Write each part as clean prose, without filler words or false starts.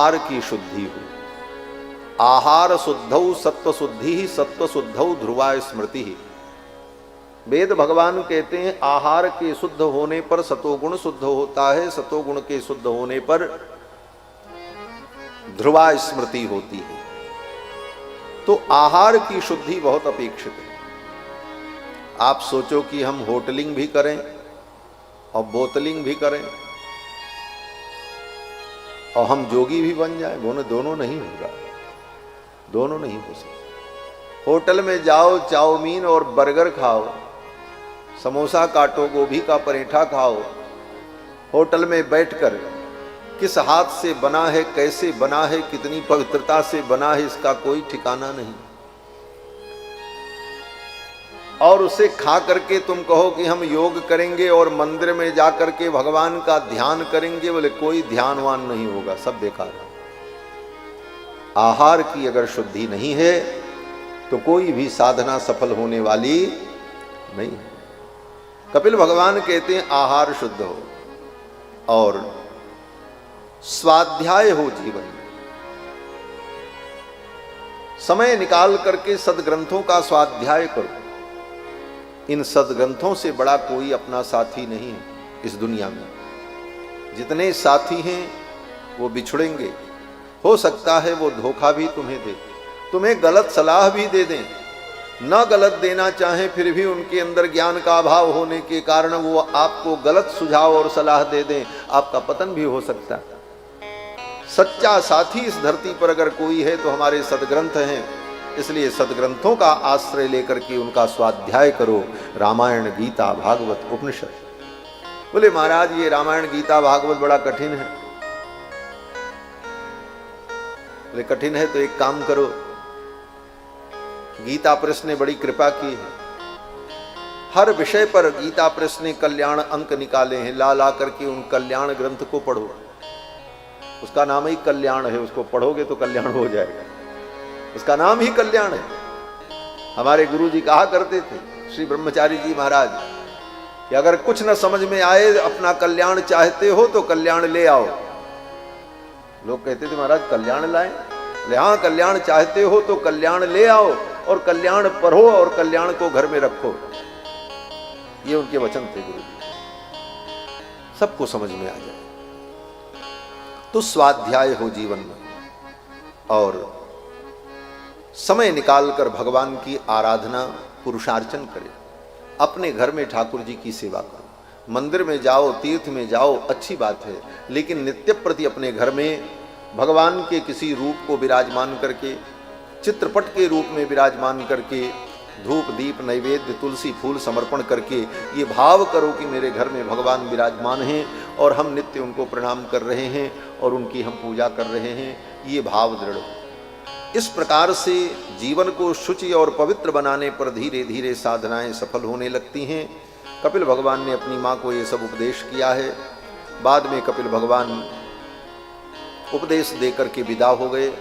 आहार की शुद्धि हो। आहार शुद्धौ सत्व शुद्धि ही सत्व शुद्धौ ध्रुवा स्मृति ही। वेद भगवान कहते हैं आहार के शुद्ध होने पर सतोगुण शुद्ध होता है, सतोगुण के शुद्ध होने पर ध्रुवा स्मृति होती है। तो आहार की शुद्धि बहुत अपेक्षित है। आप सोचो कि हम होटलिंग भी करें और बोतलिंग भी करें और हम जोगी भी बन जाए, दोनों नहीं होगा, दोनों नहीं हो सकते। होटल में जाओ, चाउमीन और बर्गर खाओ, समोसा काटो, गोभी का पराठा खाओ, होटल में बैठकर किस हाथ से बना है, कैसे बना है, कितनी पवित्रता से बना है, इसका कोई ठिकाना नहीं। और उसे खा करके तुम कहो कि हम योग करेंगे और मंदिर में जा करके भगवान का ध्यान करेंगे, बोले कोई ध्यानवान नहीं होगा, सब बेकार। आहार की अगर शुद्धि नहीं है तो कोई भी साधना सफल होने वाली नहीं है। कपिल भगवान कहते हैं आहार शुद्ध हो और स्वाध्याय हो जीवन में। समय निकाल करके सदग्रंथों का स्वाध्याय करो। इन सदग्रंथों से बड़ा कोई अपना साथी नहीं है इस दुनिया में। जितने साथी हैं वो बिछुड़ेंगे, हो सकता है वो धोखा भी तुम्हें दे, तुम्हें गलत सलाह भी दे दें, न गलत देना चाहें फिर भी उनके अंदर ज्ञान का अभाव होने के कारण वो आपको गलत सुझाव और सलाह दे दें, आपका पतन भी हो सकता है। सच्चा साथी इस धरती पर अगर कोई है तो हमारे सदग्रंथ हैं। इसलिए सदग्रंथों का आश्रय लेकर के उनका स्वाध्याय करो। रामायण, गीता, भागवत, उपनिषद। बोले महाराज ये रामायण, गीता, भागवत बड़ा कठिन है। बोले कठिन है तो एक काम करो, गीता प्रेस ने बड़ी कृपा की है। हर विषय पर गीता प्रेस ने कल्याण अंक निकाले हैं, ला ला करके उन कल्याण ग्रंथ को पढ़ो। उसका नाम ही कल्याण है, उसको पढ़ोगे तो कल्याण हो जाएगा, उसका नाम ही कल्याण है। हमारे गुरु जी कहा करते थे, श्री ब्रह्मचारी जी महाराज, कि अगर कुछ न समझ में आए, अपना कल्याण चाहते हो तो कल्याण ले आओ। लोग कहते थे महाराज कल्याण लाएं? बोले हाँ, कल्याण चाहते हो तो कल्याण ले आओ और कल्याण पढ़ो और कल्याण को घर में रखो। ये उनके वचन थे गुरु जी। सबको समझ में आ जाए तो स्वाध्याय हो जीवन में और समय निकालकर भगवान की आराधना, पुरुषार्चन करें। अपने घर में ठाकुर जी की सेवा करो। मंदिर में जाओ, तीर्थ में जाओ, अच्छी बात है, लेकिन नित्य प्रति अपने घर में भगवान के किसी रूप को विराजमान करके, चित्रपट के रूप में विराजमान करके, धूप दीप नैवेद्य तुलसी फूल समर्पण करके ये भाव करो कि मेरे घर में भगवान विराजमान हैं और हम नित्य उनको प्रणाम कर रहे हैं और उनकी हम पूजा कर रहे हैं। ये भाव दृढ़ हो। इस प्रकार से जीवन को शुचि और पवित्र बनाने पर धीरे धीरे साधनाएं सफल होने लगती हैं। कपिल भगवान ने अपनी माँ को ये सब उपदेश किया है। बाद में कपिल भगवान उपदेश देकर के विदा हो गए।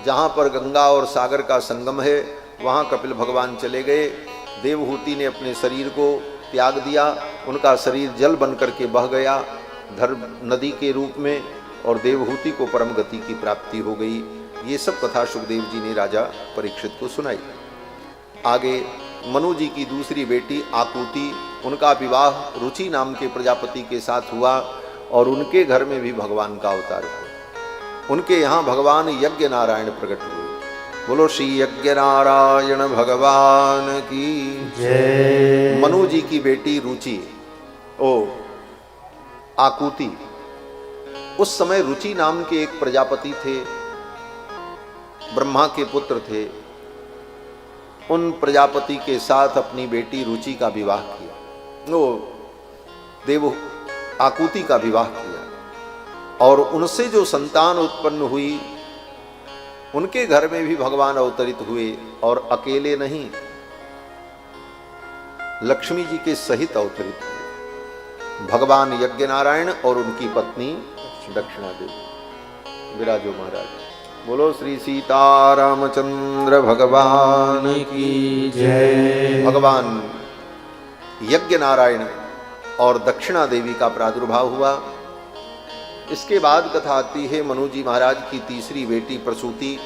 जहाँ पर गंगा और सागर का संगम है वहाँ कपिल भगवान चले गए। देवहूति ने अपने शरीर को त्याग दिया, उनका शरीर जल बन करके बह गया धर्म नदी के रूप में और देवहूति को परम गति की प्राप्ति हो गई। ये सब कथा सुखदेव जी ने राजा परीक्षित को सुनाई। आगे मनु जी की दूसरी बेटी आकुति, उनका विवाह रुचि नाम के प्रजापति के साथ हुआ और उनके घर में भी भगवान का अवतार हुआ। उनके यहाँ भगवान यज्ञ नारायण प्रकट हुए। बोलो श्री यज्ञ नारायण भगवान की जय। मनु जी की बेटी रुचि, आकुति, उस समय रुचि नाम के एक प्रजापति थे, ब्रह्मा के पुत्र थे। उन प्रजापति के साथ अपनी बेटी रुचि का विवाह किया, देव आकुति का विवाह किया और उनसे जो संतान उत्पन्न हुई उनके घर में भी भगवान अवतरित हुए और अकेले नहीं, लक्ष्मी जी के सहित अवतरित हुए। भगवान यज्ञ नारायण और उनकी पत्नी दक्षिणा देवी। विराजो महाराज। बोलो श्री सीतारामचंद्र भगवान की जय। भगवान यज्ञ नारायण और दक्षिणा देवी का प्रादुर्भाव हुआ। इसके बाद कथा आती है मनु जी महाराज की तीसरी बेटी प्रसूति।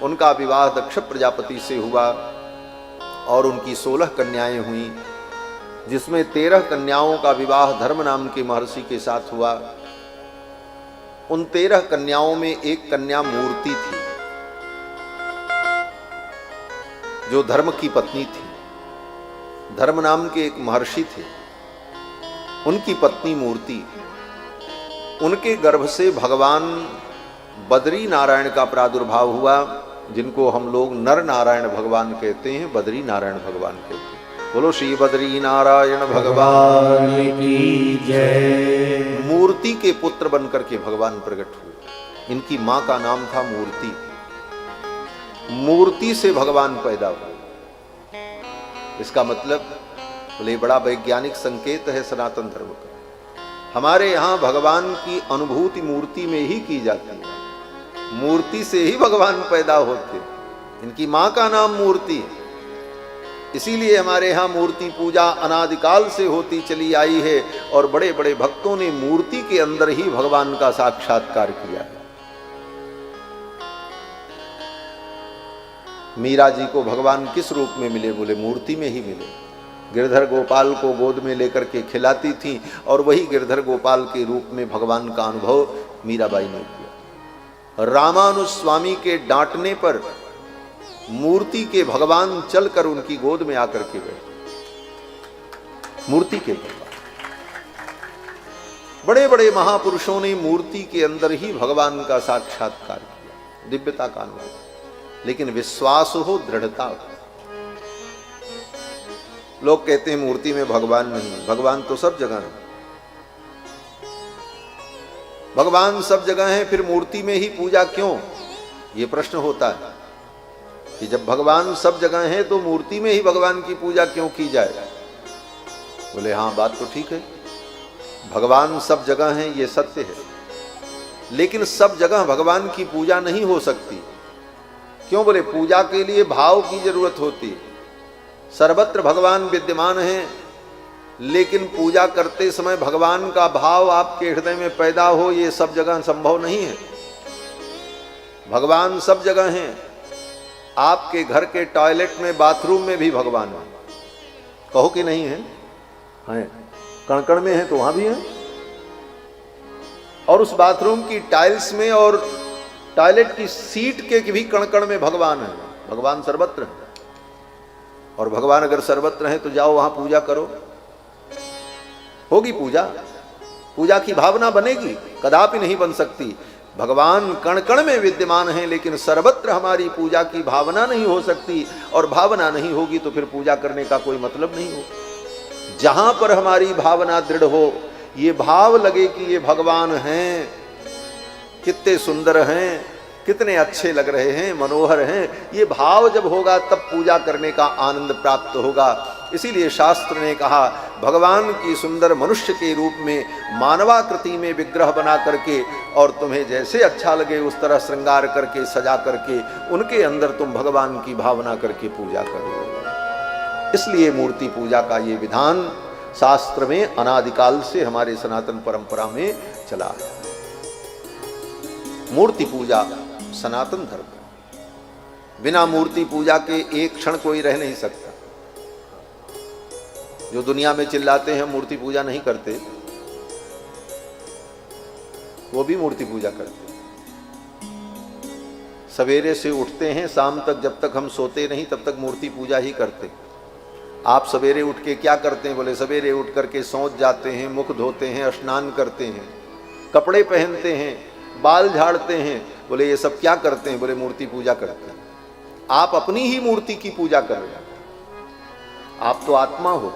उनका विवाह दक्ष प्रजापति से हुआ और उनकी 16 कन्याएं हुई, जिसमें 13 कन्याओं का विवाह धर्म नाम के महर्षि के साथ हुआ। उन 13 कन्याओं में एक कन्या मूर्ति थी, जो धर्म की पत्नी थी। धर्म नाम के एक महर्षि थे, उनकी पत्नी मूर्ति। उनके गर्भ से भगवान बद्री नारायण का प्रादुर्भाव हुआ, जिनको हम लोग नर नारायण भगवान कहते हैं, बद्री नारायण भगवान कहते हैं। बोलो श्री बद्री नारायण भगवान की जय। मूर्ति के पुत्र बनकर के भगवान प्रकट हुए। इनकी मां का नाम था मूर्ति। मूर्ति से भगवान पैदा हुए। इसका मतलब बोले बड़ा वैज्ञानिक संकेत है सनातन धर्म का। हमारे यहां भगवान की अनुभूति मूर्ति में ही की जाती है, मूर्ति से ही भगवान पैदा होते। इनकी मां का नाम मूर्ति है, इसीलिए हमारे यहां मूर्ति पूजा अनादिकाल से होती चली आई है और बड़े बड़े भक्तों ने मूर्ति के अंदर ही भगवान का साक्षात्कार किया है। मीरा जी को भगवान किस रूप में मिले? बोले मूर्ति में ही मिले। गिरधर गोपाल को गोद में लेकर के खिलाती थी और वही गिरधर गोपाल के रूप में भगवान का अनुभव मीराबाई ने किया। रामानुज स्वामी के डांटने पर मूर्ति के भगवान चलकर उनकी गोद में आकर के बैठे। मूर्ति के भगवान, बड़े बड़े महापुरुषों ने मूर्ति के अंदर ही भगवान का साक्षात्कार किया, दिव्यता का अनुभव। लेकिन विश्वास हो, दृढ़ता हो। लोग कहते हैं मूर्ति में भगवान नहीं, भगवान तो सब जगह है। भगवान सब जगह है, फिर मूर्ति में ही पूजा क्यों? ये प्रश्न होता है कि जब भगवान सब जगह है तो मूर्ति में ही भगवान की पूजा क्यों की जाए? बोले हाँ, बात तो ठीक है, भगवान सब जगह है, ये सत्य है। लेकिन सब जगह भगवान की पूजा नहीं हो सकती। क्यों? बोले पूजा के लिए भाव की जरूरत होती है। सर्वत्र भगवान विद्यमान है, लेकिन पूजा करते समय भगवान का भाव आपके हृदय में पैदा हो, ये सब जगह संभव नहीं है। भगवान सब जगह हैं। आपके घर के टॉयलेट में, बाथरूम में भी भगवान है। कहो कि नहीं है? हैं। कण-कण में है तो वहां भी है। और उस बाथरूम की टाइल्स में और टॉयलेट की सीट के भी कण-कण में भगवान है। भगवान सर्वत्र है। और भगवान अगर सर्वत्र है तो जाओ वहां पूजा करो, होगी पूजा। पूजा की भावना बनेगी? कदापि नहीं बन सकती। भगवान कण कण में विद्यमान है, लेकिन सर्वत्र हमारी पूजा की भावना नहीं हो सकती। और भावना नहीं होगी तो फिर पूजा करने का कोई मतलब नहीं हो। जहां पर हमारी भावना दृढ़ हो, ये भाव लगे कि ये भगवान हैं, कितने सुंदर हैं, कितने अच्छे लग रहे हैं, मनोहर हैं, ये भाव जब होगा तब पूजा करने का आनंद प्राप्त होगा। इसीलिए शास्त्र ने कहा भगवान की सुंदर मनुष्य के रूप में मानवाकृति में विग्रह बना करके और तुम्हें जैसे अच्छा लगे उस तरह श्रृंगार करके, सजा करके उनके अंदर तुम भगवान की भावना करके पूजा करो। इसलिए मूर्ति पूजा का ये विधान शास्त्र में अनादिकाल से हमारे सनातन परंपरा में चला है। मूर्ति पूजा सनातन धर्म है। बिना मूर्ति पूजा के एक क्षण कोई रह नहीं सकता। जो दुनिया में चिल्लाते हैं मूर्ति पूजा नहीं करते, वो भी मूर्ति पूजा करते हैं। सवेरे से उठते हैं, शाम तक जब तक हम सोते नहीं तब तक मूर्ति पूजा ही करते। आप सवेरे उठ के क्या करते हैं? बोले सवेरे उठ करके सोच जाते हैं, मुख धोते हैं, स्नान करते हैं, कपड़े पहनते हैं, बाल झाड़ते हैं। बोले ये सब क्या करते हैं? बोले मूर्ति पूजा करते हैं। आप अपनी ही मूर्ति की पूजा कर रहे हैं। आप तो आत्मा हो।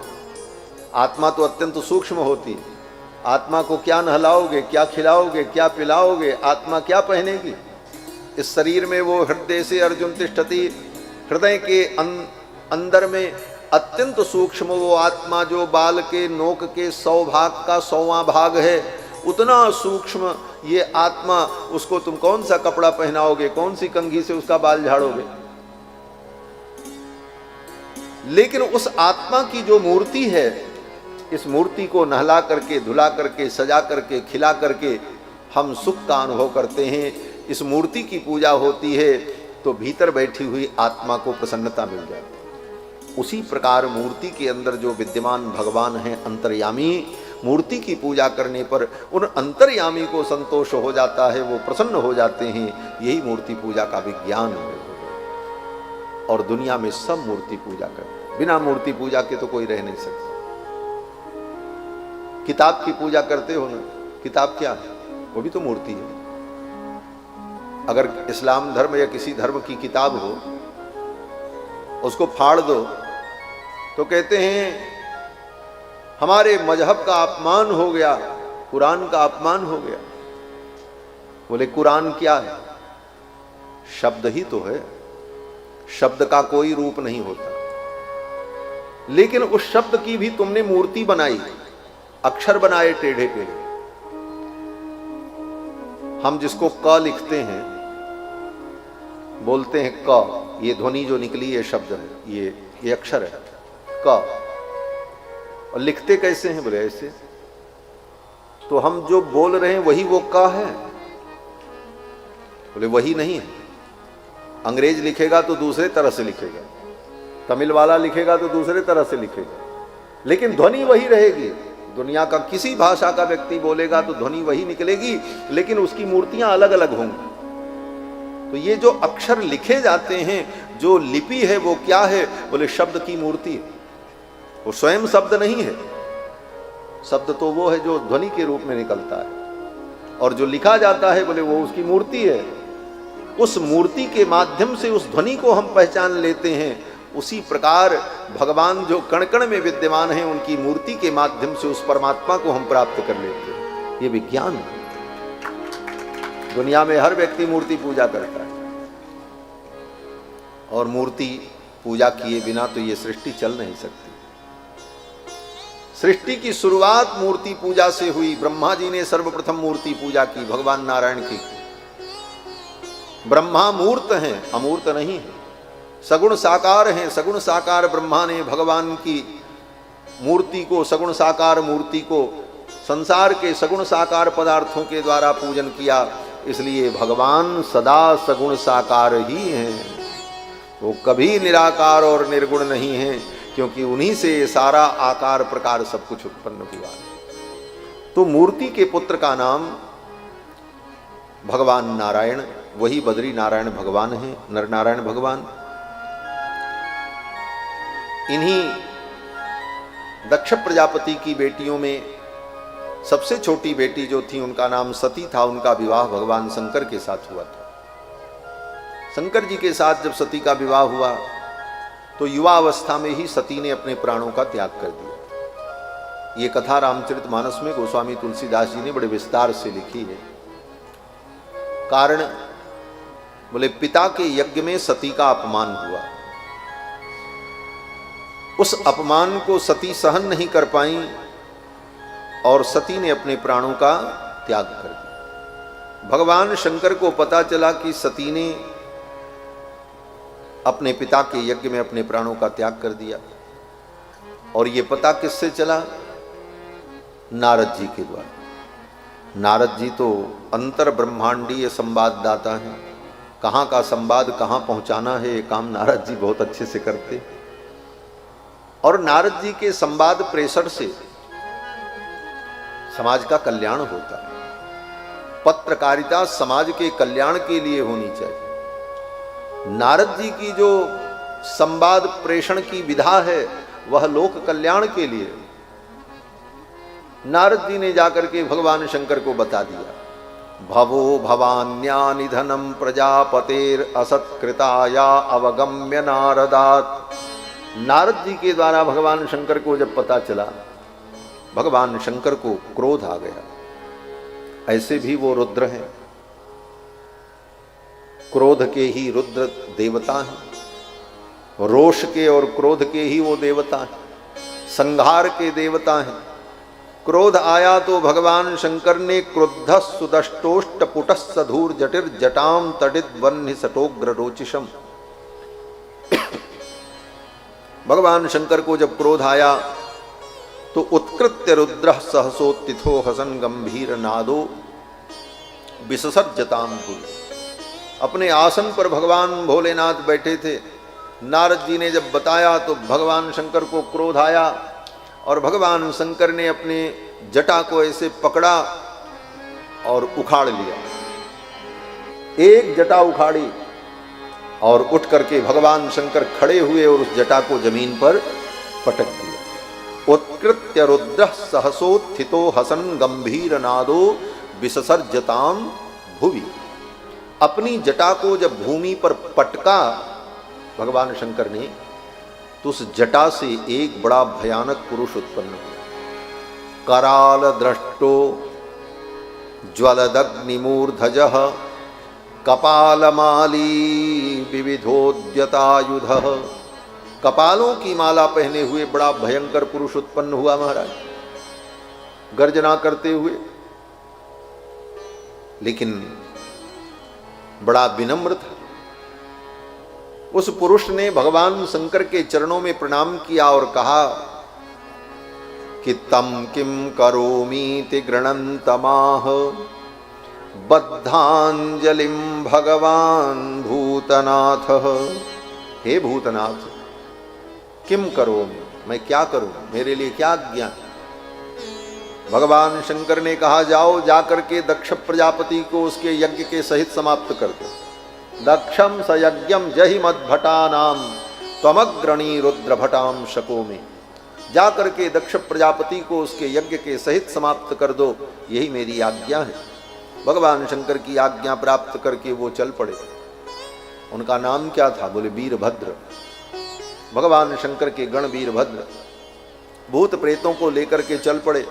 आत्मा तो अत्यंत सूक्ष्म होती है। आत्मा को क्या नहलाओगे, क्या खिलाओगे, क्या पिलाओगे? आत्मा क्या पहनेगी? इस शरीर में वो हृदय से अर्जुन तिष्ठति, हृदय के अंदर में अत्यंत सूक्ष्म वो आत्मा जो बाल के नोक के 100 भाग का 100वां भाग है, उतना सूक्ष्म ये आत्मा, उसको तुम कौन सा कपड़ा पहनाओगे, कौन सी कंघी से उसका बाल झाड़ोगे? लेकिन उस आत्मा की जो मूर्ति है, इस मूर्ति को नहला करके, धुला करके, सजा करके, खिला करके हम सुख का अनुभव करते हैं। इस मूर्ति की पूजा होती है तो भीतर बैठी हुई आत्मा को प्रसन्नता मिल जाती है। उसी प्रकार मूर्ति के अंदर जो विद्यमान भगवान हैं अंतर्यामी, मूर्ति की पूजा करने पर उन अंतर्यामी को संतोष हो जाता है, वो प्रसन्न हो जाते हैं। यही मूर्ति पूजा का विज्ञान है। और दुनिया में सब मूर्ति पूजा करते हैं, बिना मूर्ति पूजा के तो कोई रह नहीं सकता। किताब की पूजा करते हो ना, किताब क्या है? वो भी तो मूर्ति है। अगर इस्लाम धर्म या किसी धर्म की किताब हो, उसको फाड़ दो तो कहते हैं हमारे मजहब का अपमान हो गया, कुरान का अपमान हो गया। बोले कुरान क्या है? शब्द ही तो है, शब्द का कोई रूप नहीं होता। लेकिन उस शब्द की भी तुमने मूर्ति बनाई, अक्षर बनाए टेढ़े टेढ़े। हम जिसको क लिखते हैं, बोलते हैं क, ये ध्वनि जो निकली ये शब्द है, ये अक्षर है क। और लिखते कैसे हैं? बोले ऐसे। तो हम जो बोल रहे हैं वही वो क है? बोले वही नहीं है। अंग्रेज लिखेगा तो दूसरे तरह से लिखेगा, तमिल वाला लिखेगा तो दूसरे तरह से लिखेगा, लेकिन ध्वनि वही रहेगी। दुनिया का किसी भाषा का व्यक्ति बोलेगा तो ध्वनि वही निकलेगी, लेकिन उसकी मूर्तियां अलग अलग होंगी। तो ये जो अक्षर लिखे जाते हैं, जो लिपि है, वो क्या है? बोले शब्द की मूर्ति है। वो स्वयं शब्द नहीं है। शब्द तो वो है जो ध्वनि के रूप में निकलता है, और जो लिखा जाता है बोले वो उसकी मूर्ति है। उस मूर्ति के माध्यम से उस ध्वनि को हम पहचान लेते हैं। उसी प्रकार भगवान जो कण कण में विद्यमान हैं, उनकी मूर्ति के माध्यम से उस परमात्मा को हम प्राप्त कर लेते हैं। ये विज्ञान है। दुनिया में हर व्यक्ति मूर्ति पूजा करता है, और मूर्ति पूजा किए बिना तो ये सृष्टि चल नहीं सकती। सृष्टि की शुरुआत मूर्ति पूजा से हुई। ब्रह्मा जी ने सर्वप्रथम मूर्ति पूजा की, भगवान नारायण की। ब्रह्मा मूर्त हैं, अमूर्त नहीं है। सगुण साकार हैं, सगुण साकार ब्रह्मा ने भगवान की मूर्ति को, सगुण साकार मूर्ति को संसार के सगुण साकार पदार्थों के द्वारा पूजन किया। इसलिए भगवान सदा सगुण साकार ही हैं, वो कभी निराकार और निर्गुण नहीं हैं, क्योंकि उन्हीं से सारा आकार प्रकार सब कुछ उत्पन्न हुआ। तो मूर्ति के पुत्र का नाम भगवान नारायण, वही बद्री नारायण भगवान हैं, नर नारायण भगवान। इन्हीं दक्ष प्रजापति की बेटियों में सबसे छोटी बेटी जो थी, उनका नाम सती था। उनका विवाह भगवान शंकर के साथ हुआ था। शंकर जी के साथ जब सती का विवाह हुआ तो युवा अवस्था में ही सती ने अपने प्राणों का त्याग कर दिया। ये कथा रामचरितमानस में गोस्वामी तुलसीदास जी ने बड़े विस्तार से लिखी है। कारण बोले पिता के यज्ञ में सती का अपमान हुआ। उस अपमान को सती सहन नहीं कर पाई और सती ने अपने प्राणों का त्याग कर दिया। भगवान शंकर को पता चला कि सती ने अपने पिता के यज्ञ में अपने प्राणों का त्याग कर दिया। और ये पता किससे चला? नारद जी के द्वारा। नारद जी तो अंतर ब्रह्मांडीय संवाददाता हैं। कहाँ का संवाद कहाँ पहुँचाना है, ये काम नारद जी बहुत अच्छे से करते। और नारद जी के संवाद प्रेषण से समाज का कल्याण होता है। पत्रकारिता समाज के कल्याण के लिए होनी चाहिए। नारद जी की जो संवाद प्रेषण की विधा है वह लोक कल्याण के लिए। नारद जी ने जाकर के भगवान शंकर को बता दिया, भवो भवान्या निधनम प्रजापतेर असत्कृताया अवगम्य नारदात। नारद जी के द्वारा भगवान शंकर को जब पता चला, भगवान शंकर को क्रोध आ गया। ऐसे भी वो रुद्र हैं, क्रोध के ही रुद्र देवता हैं, रोष के और क्रोध के ही वो देवता हैं, संहार के देवता हैं। क्रोध आया तो भगवान शंकर ने क्रुद्ध सुदष्टोष्ट पुटः सधूर जटिर जटाम तडित वन्य सटोग्र रोचिशम। भगवान शंकर को जब क्रोध आया तो उत्कृत्य रुद्र सहसोत्थितो हसन गंभीर नादो। विससर्जताम भूमि। अपने आसन पर भगवान भोलेनाथ बैठे थे। नारद जी ने जब बताया तो भगवान शंकर को क्रोध आया और भगवान शंकर ने अपने जटा को ऐसे पकड़ा और उखाड़ लिया। एक जटा उखाड़ी और उठ करके भगवान शंकर खड़े हुए और उस जटा को जमीन पर पटक दिया। उत्कृत्य रुद्र सहसोत्थितो हसन गंभीर नादो विससर्जताम भुवि। अपनी जटा को जब भूमि पर पटका भगवान शंकर ने तो उस जटा से एक बड़ा भयानक पुरुष उत्पन्न हुआ। कराल दृष्टो ज्वलदग्निमूर्धज कपालमाली विविधोद्यतायुध। कपालों की माला पहने हुए बड़ा भयंकर पुरुष उत्पन्न हुआ महाराज, गर्जना करते हुए, लेकिन बड़ा विनम्र था। उस पुरुष ने भगवान शंकर के चरणों में प्रणाम किया और कहा कि तम किम करोमीति गृणन्तमाह बद्धांजलिम भगवान भूतनाथ। हे भूतनाथ, किम करोमि, मैं क्या करूं, मेरे लिए क्या आज्ञा। भगवान शंकर ने कहा जाओ जाकर के दक्ष प्रजापति को उसके यज्ञ के सहित समाप्त कर दो। दक्षम स यज्ञम जहि मद्भटानाम त्वमग्रणी रुद्र भटाम शको में। जाकर के दक्ष प्रजापति को उसके यज्ञ के सहित समाप्त कर दो, यही मेरी आज्ञा है। भगवान शंकर की आज्ञा प्राप्त करके वो चल पड़े। उनका नाम क्या था? बोले वीरभद्र। भगवान शंकर के गण वीरभद्र भूत प्रेतों को लेकर के चल पड़े।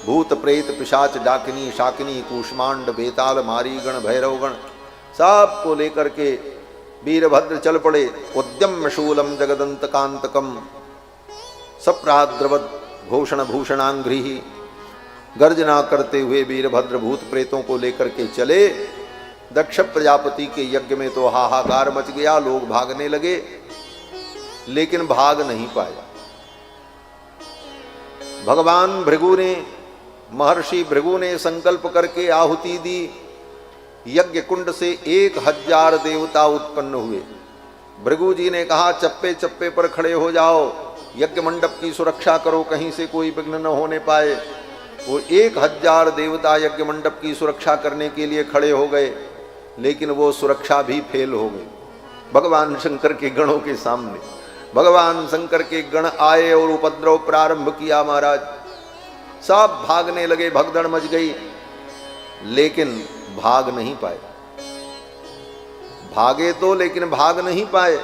भूत प्रेत पिशाच डाकिनी शाकिनी कूष्मांड बेताल मारी गण भैरव गण सब को लेकर के वीरभद्र चल पड़े। उद्यम शूलम जगदंत कांतकम सप्राद्रवत घोषण भूषणांग्री। गर्जना करते हुए वीरभद्र भूत प्रेतों को लेकर के चले। दक्ष प्रजापति के यज्ञ में तो हाहाकार मच गया, लोग भागने लगे, लेकिन भाग नहीं पाए। भगवान भृगु ने, महर्षि भृगु ने संकल्प करके आहुति दी। यज्ञ कुंड से 1000 देवता उत्पन्न हुए। भृगु जी ने कहा चप्पे चप्पे पर खड़े हो जाओ, यज्ञ मंडप की सुरक्षा करो, कहीं से कोई विघ्न न होने पाए। वो 1000 देवता यज्ञ मंडप की सुरक्षा करने के लिए खड़े हो गए, लेकिन वो सुरक्षा भी फेल हो गई भगवान शंकर के गणों के सामने। भगवान शंकर के गण आए और उपद्रव प्रारंभ किया महाराज। सब भागने लगे, भगदड़ मच गई, लेकिन भाग नहीं पाए। भागे तो, लेकिन भाग नहीं पाए।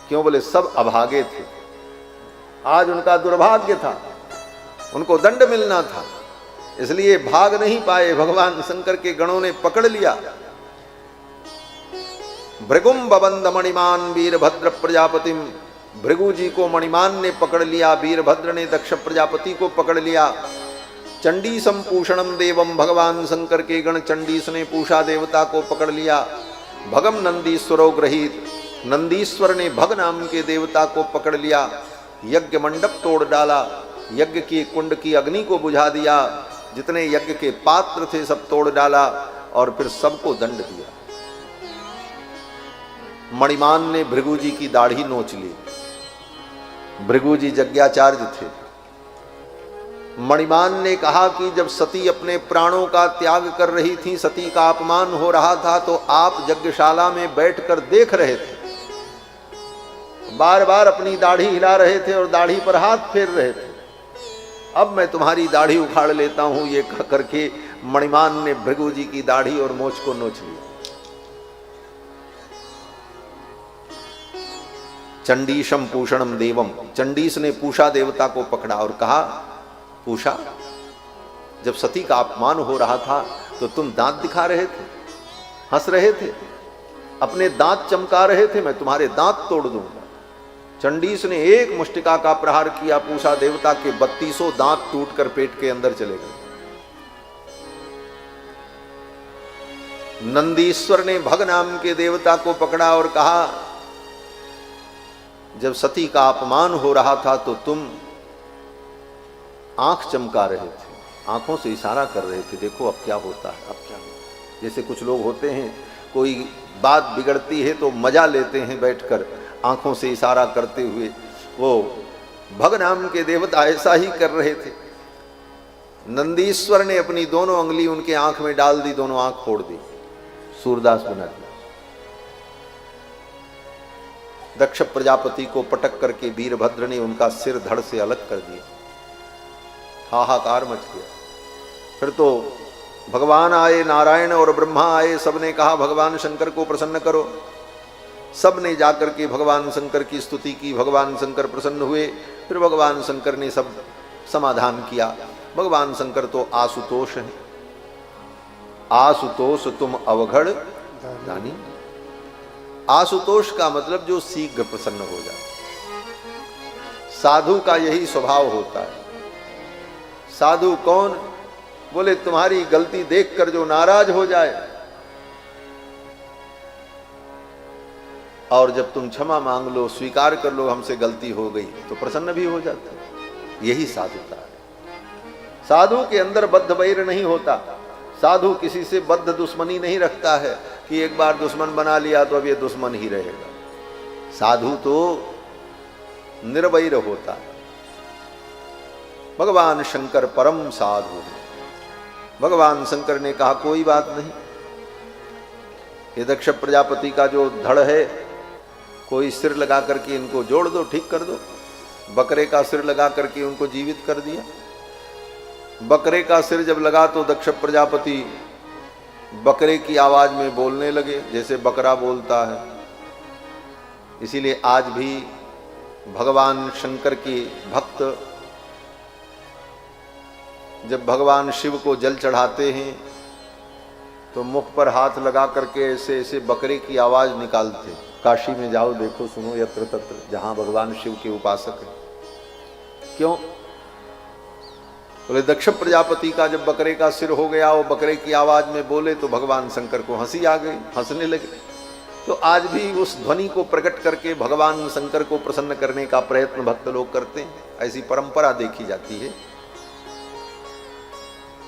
क्यों? बोले सब अभागे थे। आज उनका दुर्भाग्य था, उनको दंड मिलना था, इसलिए भाग नहीं पाए। भगवान शंकर के गणों ने पकड़ लिया। भृगुम बबंध मणिमान वीरभद्र प्रजापतिम। भृगु जी को मणिमान ने पकड़ लिया, वीरभद्र ने दक्ष प्रजापति को पकड़ लिया। चंडीसम पूषणम देवम। भगवान शंकर के गण चंडीस ने पूषा देवता को पकड़ लिया। भगम नंदीश्वरो गृहीत। नंदीश्वर ने भग नाम के देवता को पकड़ लिया। यज्ञ मंडप तोड़ डाला, यज्ञ की कुंड की अग्नि को बुझा दिया, जितने यज्ञ के पात्र थे सब तोड़ डाला और फिर सबको दंड दिया। मणिमान ने भृगु जी की दाढ़ी नोच ली। भृगु जी यज्ञाचार्य थे। मणिमान ने कहा कि जब सती अपने प्राणों का त्याग कर रही थी, सती का अपमान हो रहा था, तो आप यज्ञशाला में बैठकर देख रहे थे, बार बार अपनी दाढ़ी हिला रहे थे और दाढ़ी पर हाथ फेर रहे थे। अब मैं तुम्हारी दाढ़ी उखाड़ लेता हूं, ये कह करके मणिमान ने भृगु जी की दाढ़ी और मोछ को नोच लिया। चंडीशम पूषणम देवम। चंडीस ने पूषा देवता को पकड़ा और कहा पूषा, जब सती का अपमान हो रहा था तो तुम दांत दिखा रहे थे, हंस रहे थे, अपने दांत चमका रहे थे, मैं तुम्हारे दांत तोड़ दूंगा। चंडीस ने एक मुष्टिका का प्रहार किया, पूषा देवता के 3200 दांत टूटकर पेट के अंदर चले गए। नंदीश्वर ने भग नाम के देवता को पकड़ा और कहा जब सती का अपमान हो रहा था तो तुम आंख चमका रहे थे, आंखों से इशारा कर रहे थे, देखो अब क्या होता है, अब क्या होता है। जैसे कुछ लोग होते हैं, कोई बात बिगड़ती है तो मजा लेते हैं बैठकर आंखों से इशारा करते हुए। वो भग नाम के देवता ऐसा ही कर रहे थे। नंदीश्वर ने अपनी दोनों अंगली उनके आंख में डाल दी, दोनों आंख फोड़ दी, सूरदास बना दिया। दक्ष प्रजापति को पटक करके वीरभद्र ने उनका सिर धड़ से अलग कर दिया। हाहाकार मच गया। फिर तो भगवान आए, नारायण और ब्रह्मा आए, सबने कहा भगवान शंकर को प्रसन्न करो। सबने जाकर के भगवान शंकर की स्तुति की, भगवान शंकर प्रसन्न हुए। फिर भगवान शंकर ने सब समाधान किया। भगवान शंकर तो आशुतोष हैं। आशुतोष तुम अवघड़ दानी। आशुतोष का मतलब जो शीघ्र प्रसन्न हो जाए। साधु का यही स्वभाव होता है। साधु कौन? बोले तुम्हारी गलती देखकर जो नाराज हो जाए और जब तुम क्षमा मांग लो, स्वीकार कर लो हमसे गलती हो गई, तो प्रसन्न भी हो जाते। यही साधुता है। साधु के अंदर बद्ध वैर नहीं होता। साधु किसी से बद्ध दुश्मनी नहीं रखता है कि एक बार दुश्मन बना लिया तो अब ये दुश्मन ही रहेगा। साधु तो निर्वैर होता है। भगवान शंकर परम साधु है। भगवान शंकर ने कहा कोई बात नहीं, ये दक्ष प्रजापति का जो धड़ है, कोई सिर लगा करके इनको जोड़ दो, ठीक कर दो। बकरे का सिर लगा करके उनको जीवित कर दिया। बकरे का सिर जब लगा तो दक्ष प्रजापति बकरे की आवाज में बोलने लगे जैसे बकरा बोलता है। इसीलिए आज भी भगवान शंकर के भक्त जब भगवान शिव को जल चढ़ाते हैं तो मुख पर हाथ लगा करके ऐसे ऐसे बकरे की आवाज निकालते। काशी में जाओ, देखो, सुनो, यत्र तत्र, जहां भगवान शिव के उपासक हैं। क्यों? बोले दक्ष प्रजापति का जब बकरे का सिर हो गया, वो बकरे की आवाज में बोले तो भगवान शंकर को हंसी आ गई, हंसने लगे। तो आज भी उस ध्वनि को प्रकट करके भगवान शंकर को प्रसन्न करने का प्रयत्न भक्त लोग करते हैं। ऐसी परंपरा देखी जाती है।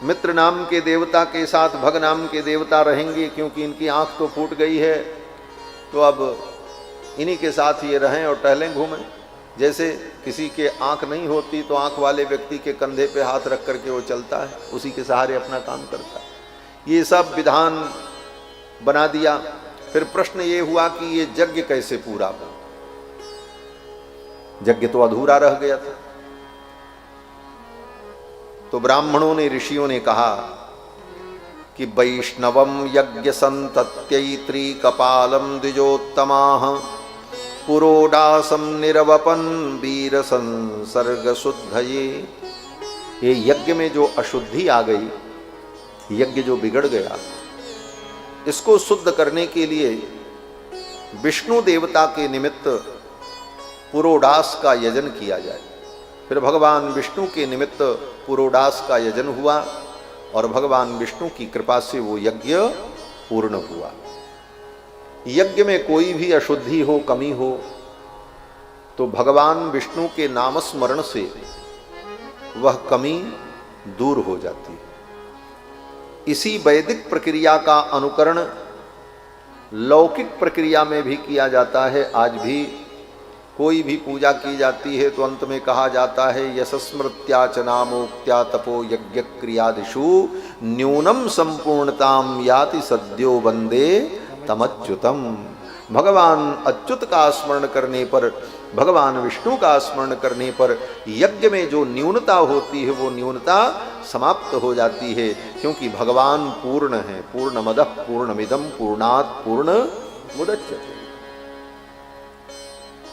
मित्र नाम के देवता के साथ भग नाम के देवता रहेंगे, क्योंकि इनकी आंख तो फूट गई है, तो अब इन्हीं के साथ ये रहें और टहलें घूमें। जैसे किसी के आंख नहीं होती तो आंख वाले व्यक्ति के कंधे पे हाथ रख करके वो चलता है, उसी के सहारे अपना काम करता है। ये सब विधान बना दिया। फिर प्रश्न ये हुआ कि ये यज्ञ कैसे पूरा हो? यज्ञ तो अधूरा रह गया था। तो ब्राह्मणों ने, ऋषियों ने कहा कि वैष्णवम यज्ञ संतत्यैत्री कपालम द्विजोत्तमाः पुरोडासम निरवपन वीर संसर्ग शुद्धये। ये यज्ञ में जो अशुद्धि आ गई, यज्ञ जो बिगड़ गया, इसको शुद्ध करने के लिए विष्णु देवता के निमित्त पुरोडास का यजन किया जाए। फिर भगवान विष्णु के निमित्त पुरोडास का यजन हुआ और भगवान विष्णु की कृपा से वो यज्ञ पूर्ण हुआ। यज्ञ में कोई भी अशुद्धि हो, कमी हो, तो भगवान विष्णु के नामस्मरण से वह कमी दूर हो जाती है। इसी वैदिक प्रक्रिया का अनुकरण लौकिक प्रक्रिया में भी किया जाता है। आज भी कोई भी पूजा की जाती है तो अंत में कहा जाता है यशस्मृत्या च नामोक्त्या तपो यज्ञ क्रियादिषु न्यूनम संपूर्णताम याति सद्यो वंदे तमच्युतम। भगवान अच्युत का स्मरण करने पर, भगवान विष्णु का स्मरण करने पर यज्ञ में जो न्यूनता होती है वो न्यूनता समाप्त हो जाती है, क्योंकि भगवान पूर्ण है। पूर्णमदः पूर्णमिदं पूर्णात् पूर्णमुदच्यते।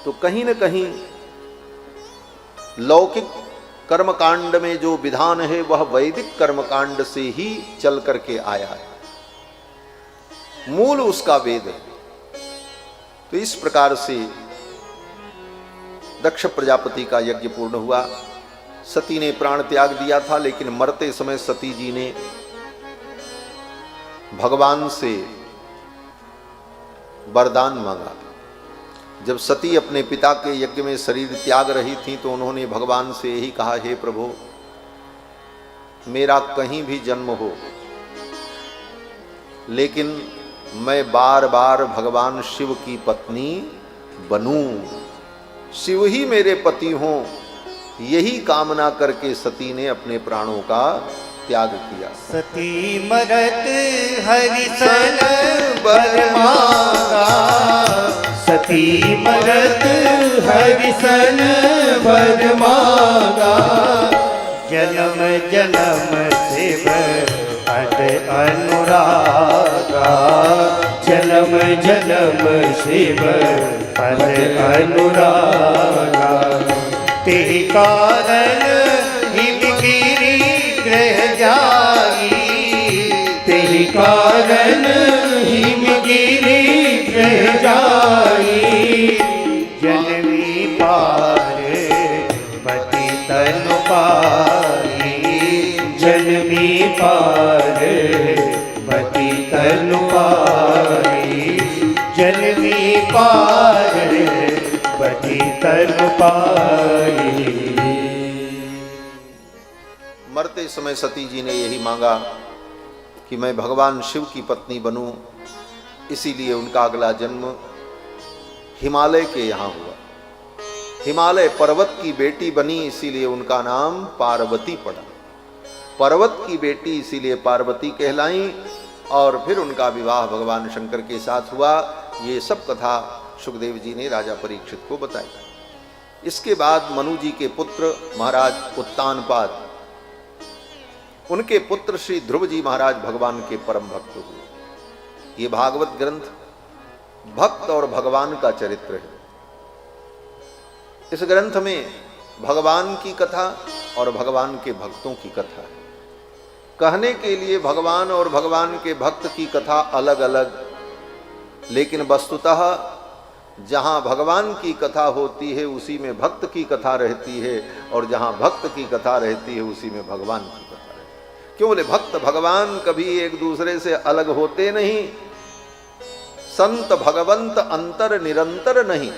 तो कहीं न कहीं लौकिक कर्मकांड में जो विधान है वह वैदिक कर्मकांड से ही चल करके आया है। मूल उसका वेद है। तो इस प्रकार से दक्ष प्रजापति का यज्ञ पूर्ण हुआ। सती ने प्राण त्याग दिया था, लेकिन मरते समय सती जी ने भगवान से वरदान मांगा। जब सती अपने पिता के यज्ञ में शरीर त्याग रही थी तो उन्होंने भगवान से यही कहा, हे प्रभु, मेरा कहीं भी जन्म हो लेकिन मैं बार बार भगवान शिव की पत्नी बनूं, शिव ही मेरे पति हों, यही कामना करके सती ने अपने प्राणों का त्याग किया। सती मरत हरिसन बर मांगा, सती मरत हरिसन बर मांगा, जन्म जन्म शिव पद अनुरागा, जन्म जन्म शिव पद अनुरागा, तेहि कारण हिमगिरि ग्रह जाई, तेहि कारण हिमगिरि ग्रह जाई, जननी पार पति तनु पाई, जननी पार पति तनु पाई, जननी पार पति तनु पाई। मरते समय सती जी ने यही मांगा कि मैं भगवान शिव की पत्नी बनूं, इसीलिए उनका अगला जन्म हिमालय के यहाँ हुआ। हिमालय पर्वत की बेटी बनी, इसीलिए उनका नाम पार्वती पड़ा। पर्वत की बेटी इसीलिए पार्वती कहलाई, और फिर उनका विवाह भगवान शंकर के साथ हुआ। ये सब कथा सुखदेव जी ने राजा परीक्षित को बताई। इसके बाद मनु जी के पुत्र महाराज उत्तानपाद, उनके पुत्र श्री ध्रुव जी महाराज भगवान के परम भक्त हुए। ये भागवत ग्रंथ भक्त और भगवान का चरित्र है। इस ग्रंथ में भगवान की कथा और भगवान के भक्तों की कथा है। कहने के लिए भगवान और भगवान के भक्त की कथा अलग अलग, लेकिन वस्तुतः जहां भगवान की कथा होती है उसी में भक्त की कथा रहती है, और जहां भक्त की कथा रहती है उसी में भगवान की कथा रहती है। क्यों बोले? भक्त भगवान कभी एक दूसरे से अलग होते नहीं। संत भगवंत अंतर निरंतर नहीं,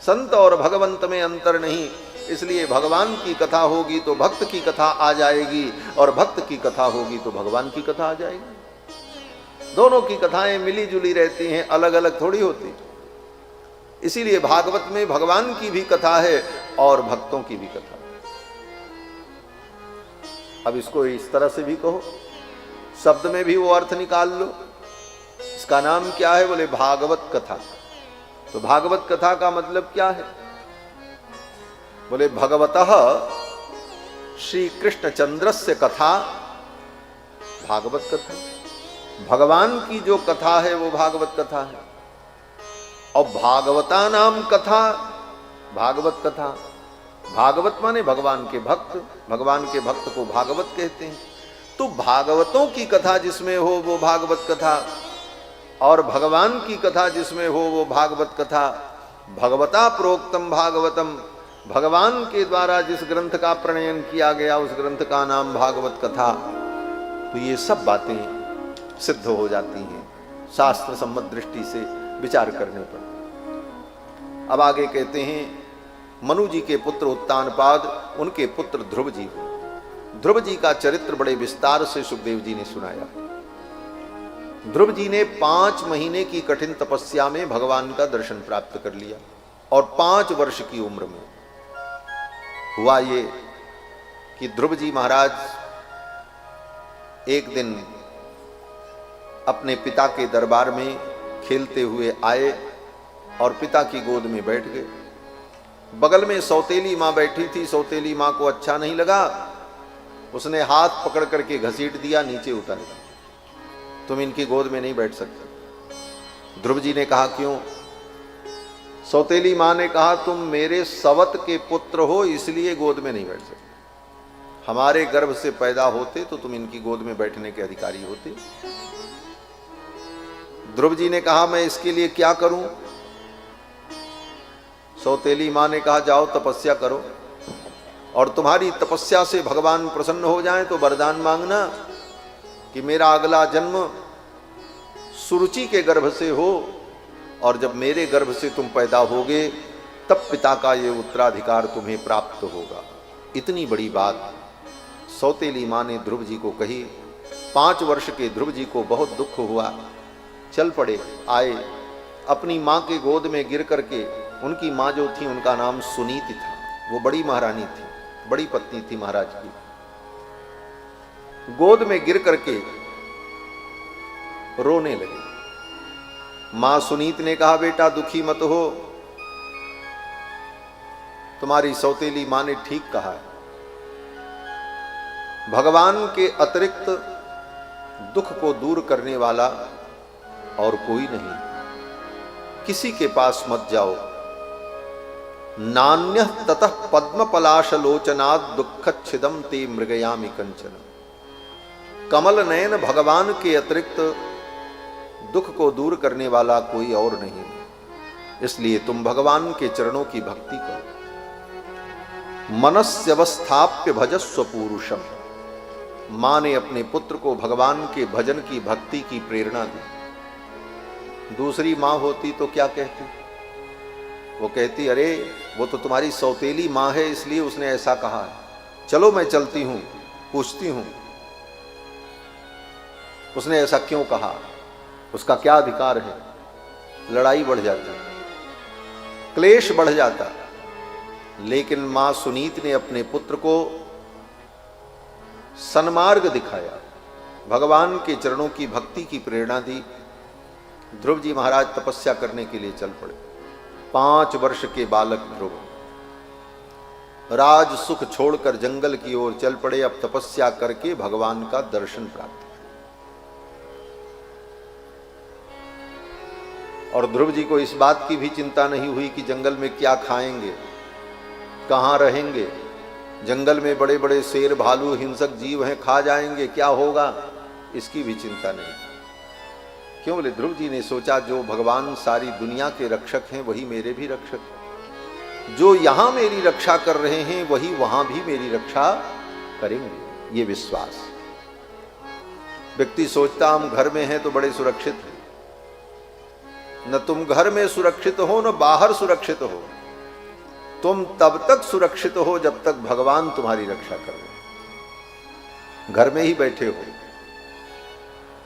संत और भगवंत में अंतर नहीं। इसलिए भगवान की कथा होगी तो भक्त की कथा आ जाएगी, और भक्त की कथा होगी तो भगवान की कथा आ जाएगी। दोनों की कथाएं मिली जुली रहती हैं, अलग अलग थोड़ी होती। इसीलिए भागवत में भगवान की भी कथा है और भक्तों की भी कथा है। अब इसको इस तरह से भी कहो, शब्द में भी वो अर्थ निकाल लो। इसका नाम क्या है? बोले भागवत कथा। तो भागवत कथा का मतलब क्या है? बोले भगवतः श्री कृष्ण चंद्रस्य कथा भागवत कथा। भगवान की जो कथा है वो भागवत कथा है। और भागवता नाम कथा भागवत कथा। भागवत माने भगवान के भक्त, भगवान के भक्त को भागवत कहते हैं। तो भागवतों की कथा जिसमें हो वो भागवत कथा, और भगवान की कथा जिसमें हो वो भागवत कथा। भगवता प्रोक्तम भागवतम, भगवान के द्वारा जिस ग्रंथ का प्रणयन किया गया उस ग्रंथ का नाम भागवत कथा। तो ये सब बातें सिद्ध हो जाती हैं शास्त्र सम्मत दृष्टि से विचार करने पर। अब आगे कहते हैं, मनु जी के पुत्र उत्तानपाद, उनके पुत्र ध्रुव जी हुए। ध्रुव जी का चरित्र बड़े विस्तार से सुखदेव जी ने सुनाया। ध्रुव जी ने 5 महीने की कठिन तपस्या में भगवान का दर्शन प्राप्त कर लिया, और 5 वर्ष की उम्र में हुआ ये कि ध्रुव जी महाराज एक दिन अपने पिता के दरबार में खेलते हुए आए और पिता की गोद में बैठ गए। बगल में सौतेली माँ बैठी थी। सौतेली माँ को अच्छा नहीं लगा, उसने हाथ पकड़ करके घसीट दिया, नीचे उतार दिया। तुम इनकी गोद में नहीं बैठ सकते। ध्रुव जी ने कहा क्यों? सौतेली माँ ने कहा तुम मेरे सवत के पुत्र हो, इसलिए गोद में नहीं बैठ सकते। हमारे गर्भ से पैदा होते तो तुम इनकी गोद में बैठने के अधिकारी होते। ध्रुव जी ने कहा मैं इसके लिए क्या करूं? सौतेली माँ ने कहा जाओ तपस्या करो, और तुम्हारी तपस्या से भगवान प्रसन्न हो जाएं तो वरदान मांगना कि मेरा अगला जन्म सुरुचि के गर्भ से हो, और जब मेरे गर्भ से तुम पैदा होगे तब पिता का ये उत्तराधिकार तुम्हें प्राप्त होगा। इतनी बड़ी बात सौतेली माँ ने ध्रुव जी को कही। 5 वर्ष के ध्रुव जी को बहुत दुख हुआ, चल पड़े, आए, अपनी माँ के गोद में गिर करके, उनकी माँ जो थी उनका नाम सुनीति था, वो बड़ी महारानी थी, बड़ी पत्नी थी महाराज की, गोद में गिर करके रोने लगे। मां सुनीत ने कहा, बेटा दुखी मत हो, तुम्हारी सौतेली मां ने ठीक कहा है, भगवान के अतिरिक्त दुख को दूर करने वाला और कोई नहीं, किसी के पास मत जाओ। नान्यः ततः पद्म पलाशलोचनात् दुःखच्छिदं ते मृगयामि कंचन। कमल नयन भगवान के अतिरिक्त दुख को दूर करने वाला कोई और नहीं, इसलिए तुम भगवान के चरणों की भक्ति करो। मनस्यवस्थाप्य भजस्व पूरुषम। मां ने अपने पुत्र को भगवान के भजन की भक्ति की प्रेरणा दी। दूसरी मां होती तो क्या कहती? वो कहती, अरे वो तो तुम्हारी सौतेली मां है, इसलिए उसने ऐसा कहा है, चलो मैं चलती हूं, पूछती हूं उसने ऐसा क्यों कहा, उसका क्या अधिकार है। लड़ाई बढ़ जाती, क्लेश बढ़ जाता। लेकिन मां सुनीत ने अपने पुत्र को सन्मार्ग दिखाया, भगवान के चरणों की भक्ति की प्रेरणा दी। ध्रुव जी महाराज तपस्या करने के लिए चल पड़े। 5 वर्ष के बालक ध्रुव राज सुख छोड़कर जंगल की ओर चल पड़े। अब तपस्या करके भगवान का दर्शन प्राप्त। और ध्रुव जी को इस बात की भी चिंता नहीं हुई कि जंगल में क्या खाएंगे, कहाँ रहेंगे। जंगल में बड़े बड़े शेर, भालू, हिंसक जीव हैं, खा जाएंगे, क्या होगा, इसकी भी चिंता नहीं। क्यों? बोले ध्रुव जी ने सोचा, जो भगवान सारी दुनिया के रक्षक हैं वही मेरे भी रक्षक हैं। जो यहां मेरी रक्षा कर रहे हैं वही वहां भी मेरी रक्षा करेंगे, ये विश्वास। व्यक्ति सोचता हम घर में हैं तो बड़े सुरक्षित हैं। न तुम घर में सुरक्षित हो, न बाहर सुरक्षित हो। तुम तब तक सुरक्षित हो जब तक भगवान तुम्हारी रक्षा कर रहे। घर में ही बैठे हो,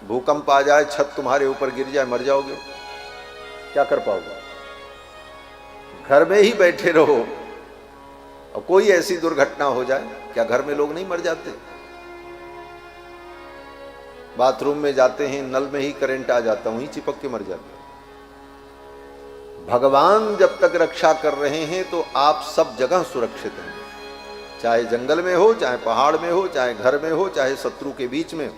भूकंप आ जाए, छत तुम्हारे ऊपर गिर जाए, मर जाओगे, क्या कर पाओगे? घर में ही बैठे रहो और कोई ऐसी दुर्घटना हो जाए, क्या घर में लोग नहीं मर जाते? बाथरूम में जाते हैं, नल में ही करंट आ जाता, वहीं चिपक के मर जाते। भगवान जब तक रक्षा कर रहे हैं तो आप सब जगह सुरक्षित हैं, चाहे जंगल में हो, चाहे पहाड़ में हो, चाहे घर में हो, चाहे शत्रु के बीच में हो।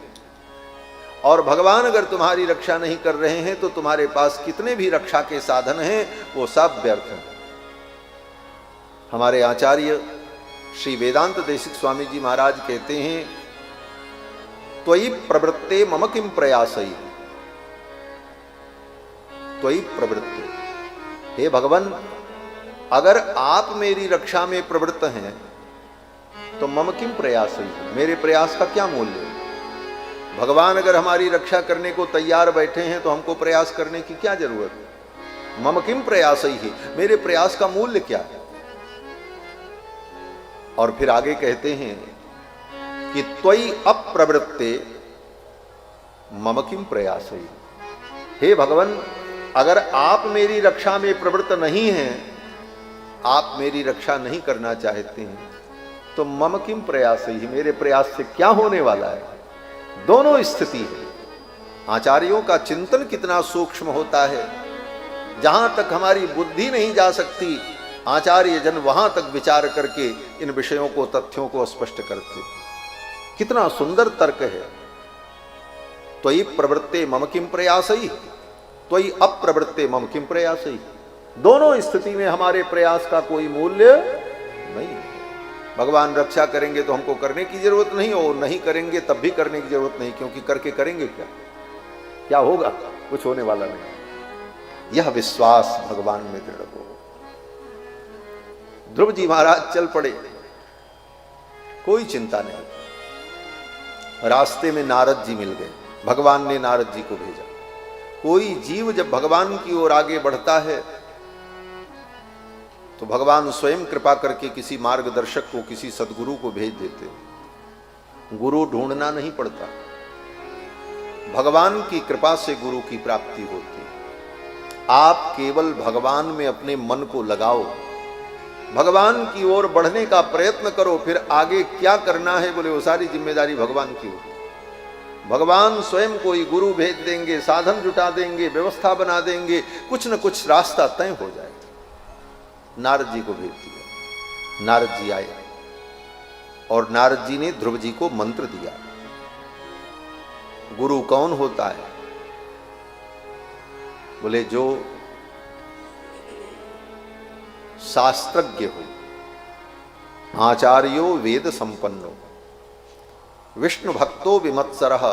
और भगवान अगर तुम्हारी रक्षा नहीं कर रहे हैं तो तुम्हारे पास कितने भी रक्षा के साधन हैं वो सब व्यर्थ हैं। हमारे आचार्य श्री वेदांत देशिक स्वामी जी महाराज कहते हैं, त्वयि प्रवृत्ते मम किम प्रयासई। त्वयि प्रवृत्ते, हे भगवान, अगर आप मेरी रक्षा में प्रवृत्त हैं तो मम किम प्रयासई, मेरे प्रयास का क्या मूल्य है? भगवान अगर हमारी रक्षा करने को तैयार बैठे हैं तो हमको प्रयास करने की क्या जरूरत है? मम किम प्रयासई ही, मेरे प्रयास का मूल्य क्या है? और फिर आगे कहते हैं कि त्वयि अप्रवृत्ते मम किम प्रयासई। हे भगवान, अगर आप मेरी रक्षा में प्रवृत्त नहीं हैं, आप मेरी रक्षा नहीं करना चाहते हैं, तो मम किम प्रयासई ही, मेरे प्रयास से क्या होने वाला है? दोनों स्थिति है। आचार्यों का चिंतन कितना सूक्ष्म होता है, जहां तक हमारी बुद्धि नहीं जा सकती, आचार्य जन वहां तक विचार करके इन विषयों को, तथ्यों को स्पष्ट करते। कितना सुंदर तर्क है। त्वयि प्रवृत्ते मम किम प्रयासई, त्वयि अप्रवृत्ते मम किम प्रयासई। दोनों स्थिति में हमारे प्रयास का कोई मूल्य नहीं। भगवान रक्षा करेंगे तो हमको करने की जरूरत नहीं, और नहीं करेंगे तब भी करने की जरूरत नहीं, क्योंकि करके करेंगे क्या? क्या होगा? कुछ होने वाला नहीं। यह विश्वास भगवान में दृढ़ हो। ध्रुव जी महाराज चल पड़े, कोई चिंता नहीं। रास्ते में नारद जी मिल गए, भगवान ने नारद जी को भेजा। कोई जीव जब भगवान की ओर आगे बढ़ता है तो भगवान स्वयं कृपा करके किसी मार्गदर्शक को, किसी सदगुरु को भेज देते। गुरु ढूंढना नहीं पड़ता, भगवान की कृपा से गुरु की प्राप्ति होती है। आप केवल भगवान में अपने मन को लगाओ, भगवान की ओर बढ़ने का प्रयत्न करो, फिर आगे क्या करना है बोले वो सारी जिम्मेदारी भगवान की होती है। भगवान स्वयं कोई गुरु भेज देंगे, साधन जुटा देंगे, व्यवस्था बना देंगे, कुछ न कुछ रास्ता तय हो जाएगा। नारद जी को भेज दिया, नारद जी आए और नारद जी ने ध्रुव जी को मंत्र दिया। गुरु कौन होता है? बोले जो शास्त्रज्ञ हो, आचार्यो वेद संपन्नो, विष्णु भक्तो विमत्सरः,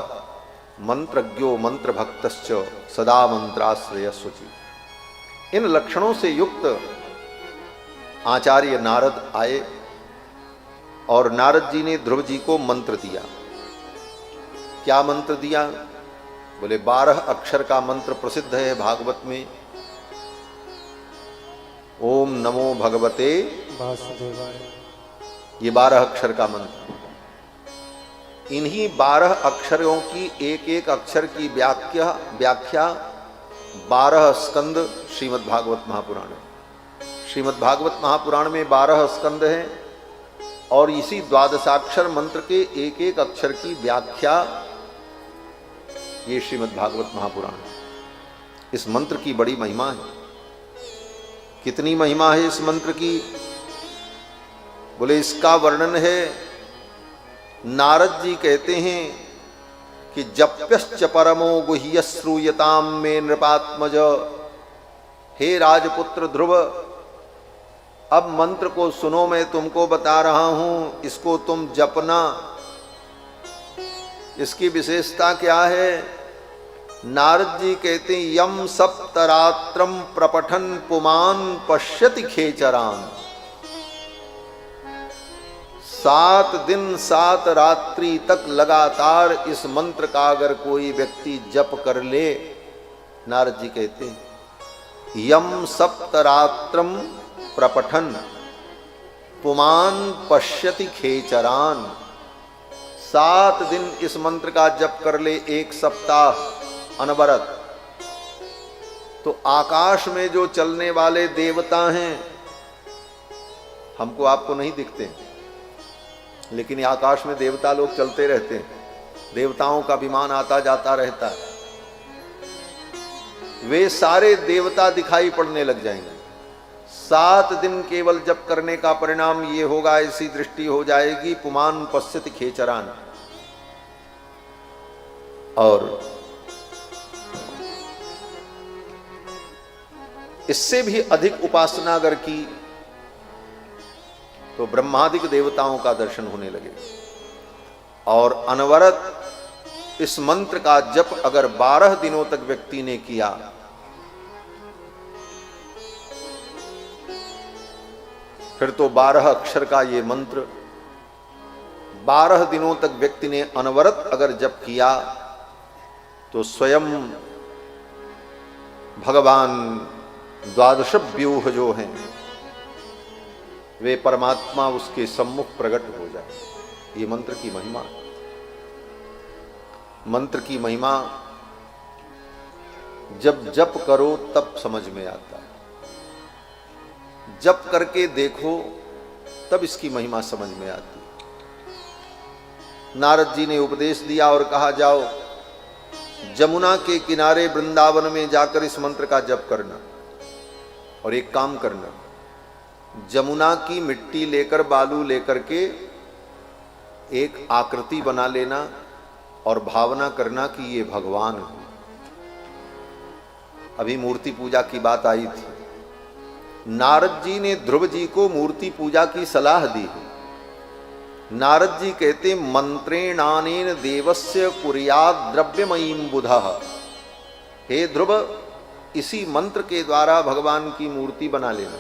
मंत्रज्ञो मंत्र भक्तश्च सदा मंत्राश्रय शुचि। इन लक्षणों से युक्त आचार्य नारद आए और नारद जी ने ध्रुव जी को मंत्र दिया। क्या मंत्र दिया? बोले 12 अक्षर का मंत्र प्रसिद्ध है भागवत में। ओम नमो भगवते वासुदेवाय। ये 12 अक्षर का मंत्र। इन्हीं 12 अक्षरों की एक एक अक्षर की व्याख्या 12 स्कंद श्रीमद् भागवत महापुराण है। श्रीमद् भागवत महापुराण में 12 स्कंद हैं और इसी द्वादशाक्षर मंत्र के एक एक अक्षर की व्याख्या ये श्रीमद् भागवत महापुराण है। इस मंत्र की बड़ी महिमा है। कितनी महिमा है इस मंत्र की? बोले इसका वर्णन है, नारद जी कहते हैं कि जप्यश्च परमो गुह्य श्रूयताम में नृपात्मज। हे राजपुत्र ध्रुव, अब मंत्र को सुनो, मैं तुमको बता रहा हूं, इसको तुम जपना। इसकी विशेषता क्या है? नारद जी कहते हैं यम सप्तरात्रम प्रपठन पुमान पश्यति खेचरान। 7 दिन 7 रात्रि तक लगातार इस मंत्र का अगर कोई व्यक्ति जप कर ले, नारद जी कहते हैं यम सप्तरात्रम प्रपठन पुमान पश्यति खेचरान। 7 दिन इस मंत्र का जप कर ले, 1 सप्ताह अनवरत, तो आकाश में जो चलने वाले देवता हैं, हमको आपको नहीं दिखते, लेकिन आकाश में देवता लोग चलते रहते हैं, देवताओं का विमान आता जाता रहता है, वे सारे देवता दिखाई पड़ने लग जाएंगे। 7 दिन केवल जप करने का परिणाम ये होगा, ऐसी दृष्टि हो जाएगी, पुमान पश्यति खेचरान। और इससे भी अधिक उपासना अगर की तो ब्रह्मादिक देवताओं का दर्शन होने लगे। और अनवरत इस मंत्र का जप अगर 12 दिनों तक व्यक्ति ने किया, फिर तो 12 अक्षर का ये मंत्र 12 दिनों तक व्यक्ति ने अनवरत अगर जप किया, तो स्वयं भगवान द्वादश व्यूह जो हैं वे परमात्मा उसके सम्मुख प्रकट हो जाए। ये मंत्र की महिमा। मंत्र की महिमा जब जप करो तब समझ में आता है। जप करके देखो तब इसकी महिमा समझ में आती है। नारद जी ने उपदेश दिया और कहा जाओ जमुना के किनारे वृंदावन में जाकर इस मंत्र का जप करना, और एक काम करना, जमुना की मिट्टी लेकर, बालू लेकर के एक आकृति बना लेना और भावना करना कि ये भगवान है। अभी मूर्ति पूजा की बात आई थी। नारद जी ने ध्रुव जी को मूर्ति पूजा की सलाह दी है। नारद जी कहते मंत्रेणानेन देवस्य कुर्यात् द्रव्यमयीं बुधः। हे ध्रुव, इसी मंत्र के द्वारा भगवान की मूर्ति बना लेना,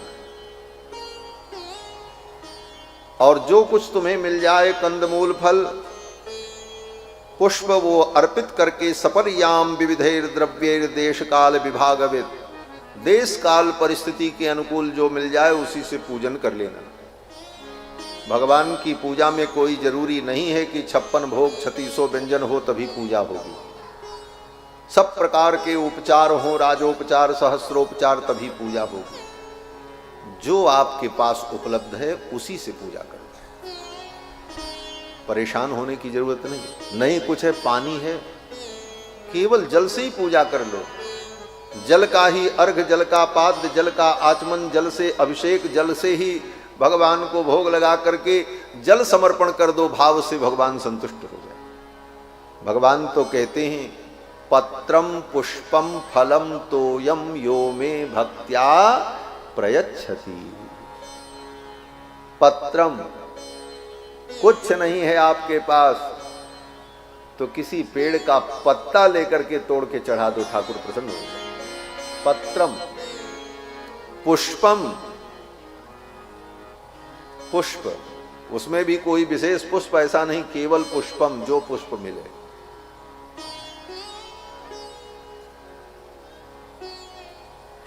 और जो कुछ तुम्हें मिल जाए, कंदमूल, फल, पुष्प, वो अर्पित करके सपर्याम विविधेर द्रव्येर देश काल विभागविद, देश काल परिस्थिति के अनुकूल जो मिल जाए उसी से पूजन कर लेना। भगवान की पूजा में कोई जरूरी नहीं है कि 56 भोग 3600 व्यंजन हो तभी पूजा होगी। सब प्रकार के उपचार हो, राजोपचार सहस्रोपचार, तभी पूजा होगी। जो आपके पास उपलब्ध है उसी से पूजा करो। परेशान होने की जरूरत नहीं। नहीं कुछ है, पानी है, केवल जल से ही पूजा कर लो। जल का ही अर्घ, जल का पाद्य, जल का आचमन, जल से अभिषेक, जल से ही भगवान को भोग लगा करके जल समर्पण कर दो, भाव से भगवान संतुष्ट हो जाए। भगवान तो कहते हैं पत्रम पुष्पम फलम तोयम यो में भक्त्या प्रयच्छति। पत्रम, कुछ नहीं है आपके पास तो किसी पेड़ का पत्ता लेकर के तोड़ के चढ़ा दो, ठाकुर प्रसन्न हो जाए। पत्रम, पुष्पम, पुष्प, उसमें भी कोई विशेष पुष्प ऐसा नहीं, केवल पुष्पम, जो पुष्प मिले।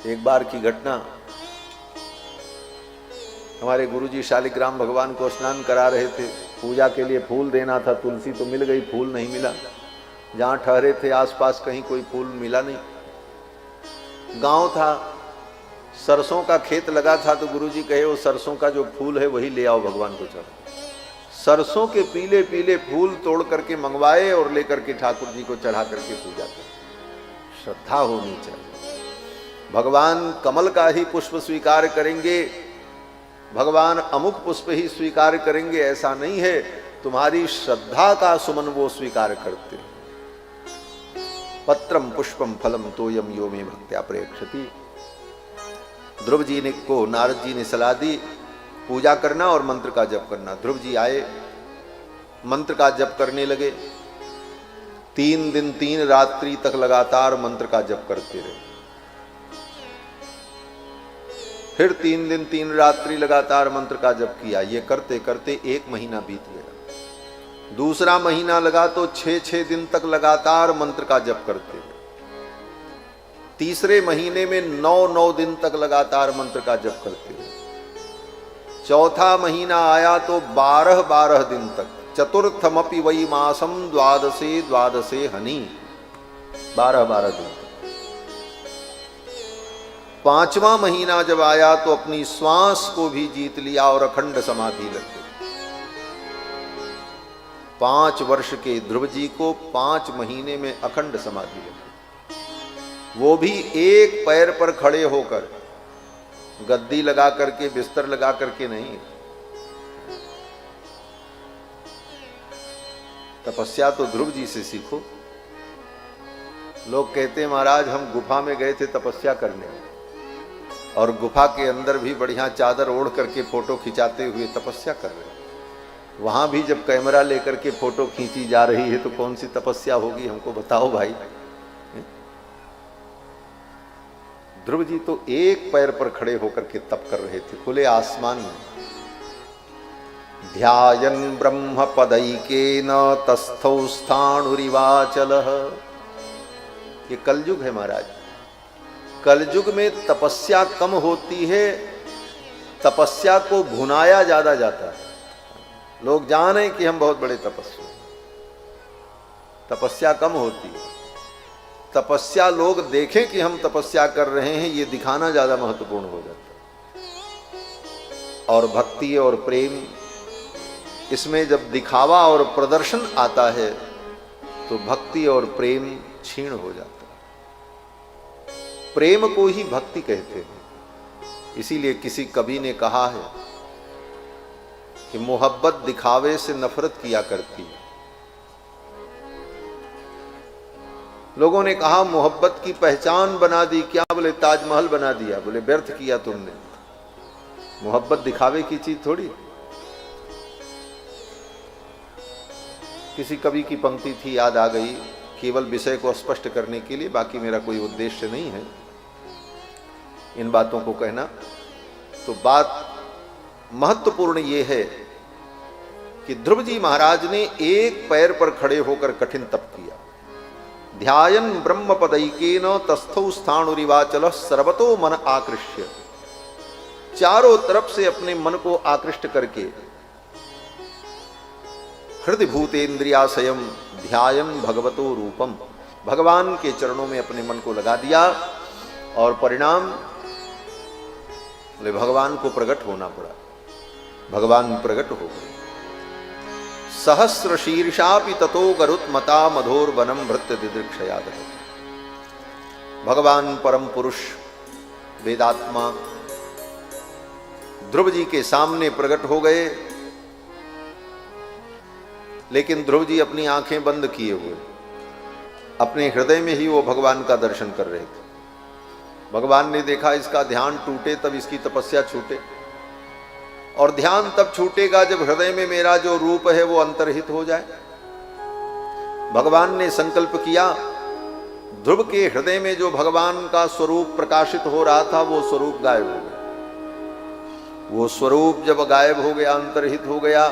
एक बार की घटना, हमारे गुरुजी शालिग्राम भगवान को स्नान करा रहे थे। पूजा के लिए फूल देना था, तुलसी तो मिल गई, फूल नहीं मिला। जहां ठहरे थे आसपास कहीं कोई फूल मिला नहीं। गांव था, सरसों का खेत लगा था, तो गुरुजी कहे वो सरसों का जो फूल है वही ले आओ, भगवान को चढ़ाओ। सरसों के पीले पीले फूल तोड़ करके मंगवाए और लेकर के ठाकुर जी को चढ़ा करके पूजा कर। श्रद्धा होनी चाहिए। भगवान कमल का ही पुष्प स्वीकार करेंगे, भगवान अमुक पुष्प ही स्वीकार करेंगे, ऐसा नहीं है। तुम्हारी श्रद्धा का सुमन वो स्वीकार करते हैं। पत्रम पुष्पम फलम तोयम यो में भक्त्या प्रयच्छति। ध्रुव जी ने को नारद जी ने सलाह दी पूजा करना और मंत्र का जप करना। ध्रुव जी आए, मंत्र का जप करने लगे। 3 दिन 3 रात्रि तक लगातार मंत्र का जप करते रहे। फिर 3 दिन 3 रात्रि लगातार मंत्र का जप किया। ये करते करते 1 महीना बीत गया। दूसरा महीना लगा तो 6-6 दिन तक लगातार मंत्र का जप करते रहे। तीसरे महीने में 9-9 दिन तक लगातार मंत्र का जप करते रहे। चौथा महीना आया तो 12-12 दिन तक। चतुर्थमपि वै मासम द्वादशे द्वादशे हनि, 12-12 दिन तक। 5वां महीना जब आया तो अपनी श्वास को भी जीत लिया और अखंड समाधि लग गई। 5 वर्ष के ध्रुव जी को 5 महीने में अखंड समाधि लग गई। वो भी एक पैर पर खड़े होकर, गद्दी लगा करके, बिस्तर लगा करके नहीं। तपस्या तो ध्रुव जी से सीखो। लोग कहते हैं महाराज हम गुफा में गए थे तपस्या करने, और गुफा के अंदर भी बढ़िया चादर ओढ़ करके फोटो खिंचाते हुए तपस्या कर रहे हैं। वहां भी जब कैमरा लेकर के फोटो खींची जा रही है तो कौन सी तपस्या होगी, हमको बताओ भाई। ध्रुव जी तो एक पैर पर खड़े होकर के तप कर रहे थे, खुले आसमान में। ध्यायन् ब्रह्म पदैकेन तस्थौ स्थाणुरिवाचलः। ये कलयुग है महाराज। कलयुग में तपस्या कम होती है, तपस्या को भुनाया ज्यादा जाता है। लोग जाने कि हम बहुत बड़े तपस्वी, तपस्या कम होती है। तपस्या लोग देखें कि हम तपस्या कर रहे हैं, ये दिखाना ज्यादा महत्वपूर्ण हो जाता है। और भक्ति और प्रेम, इसमें जब दिखावा और प्रदर्शन आता है तो भक्ति और प्रेम क्षीण हो जाता है। प्रेम को ही भक्ति कहते हैं। इसीलिए किसी कवि ने कहा है कि मोहब्बत दिखावे से नफरत किया करती है। लोगों ने कहा मोहब्बत की पहचान बना दी क्या? बोले ताजमहल बना दिया। बोले व्यर्थ किया तुमने, मोहब्बत दिखावे की चीज थोड़ी। किसी कवि की पंक्ति थी, याद आ गई, केवल विषय को स्पष्ट करने के लिए, बाकी मेरा कोई उद्देश्य नहीं है इन बातों को कहना। तो बात महत्वपूर्ण ये है कि ध्रुव जी महाराज ने एक पैर पर खड़े होकर कठिन तप किया। ध्यायन् ब्रह्म पदैकेन तस्थौ स्थाणुरिवाचलः सर्वतो मन आकृष्य। चारों तरफ से अपने मन को आकृष्ट करके हृदय भूतेन्द्रियाशयम् ध्यायन् भगवतो रूपम। भगवान के चरणों में अपने मन को लगा दिया और परिणाम बोले भगवान को प्रकट होना पड़ा। भगवान प्रकट हो गए। सहस्र शीर्षापि ततो गरुत्मता मधोर वनम भृत्य दिदृक्षयाद। भगवान परम पुरुष वेदात्मा ध्रुव जी के सामने प्रकट हो गए, लेकिन ध्रुव जी अपनी आंखें बंद किए हुए अपने हृदय में ही वो भगवान का दर्शन कर रहे थे। भगवान ने देखा इसका ध्यान टूटे तब इसकी तपस्या छूटे, और ध्यान तब छूटेगा जब हृदय में मेरा जो रूप है वो अंतर्हित हो जाए। भगवान ने संकल्प किया, ध्रुव के हृदय में जो भगवान का स्वरूप प्रकाशित हो रहा था वो स्वरूप गायब हो गया। वो स्वरूप जब गायब हो गया, अंतर्हित हो गया,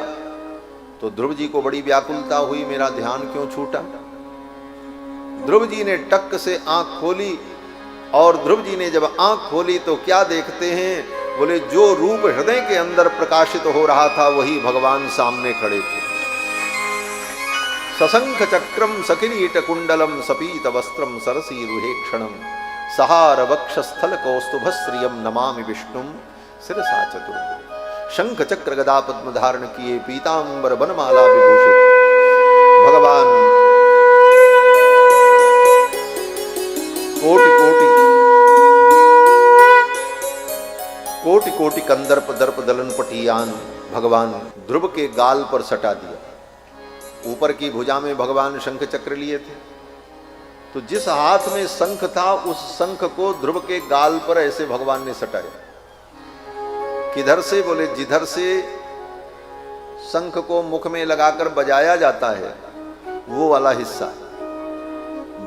तो ध्रुव जी को बड़ी व्याकुलता हुई, मेरा ध्यान क्यों छूटा। ध्रुव जी ने टक से आंख खोली, और ध्रुव जी ने जब आंख खोली तो क्या देखते हैं, बोले जो रूप हृदय के अंदर प्रकाशित हो रहा था वही भगवान सामने खड़े थे। सशंख चक्रम सकिरीट कुंडलम सपीत वस्त्रम सरसी रुहेक्षणम सहार वक्षस्थल कौस्तुभ श्रियम नमामि विष्णुम शिरसा चतुर्भुज। शंख चक्र गदा पद्म धारण किए, पीतांबर बनमाला विभूषित भगवान कोटि कोटि कोटि कोटि कंदर्प दर्प दलन पटियान भगवान ध्रुव के गाल पर सटा दिया। ऊपर की भुजा में भगवान शंख चक्र लिए थे, तो जिस हाथ में शंख था उस शंख को ध्रुव के गाल पर ऐसे भगवान ने सटाया। किधर से, बोले जिधर से शंख को मुख में लगाकर बजाया जाता है वो वाला हिस्सा।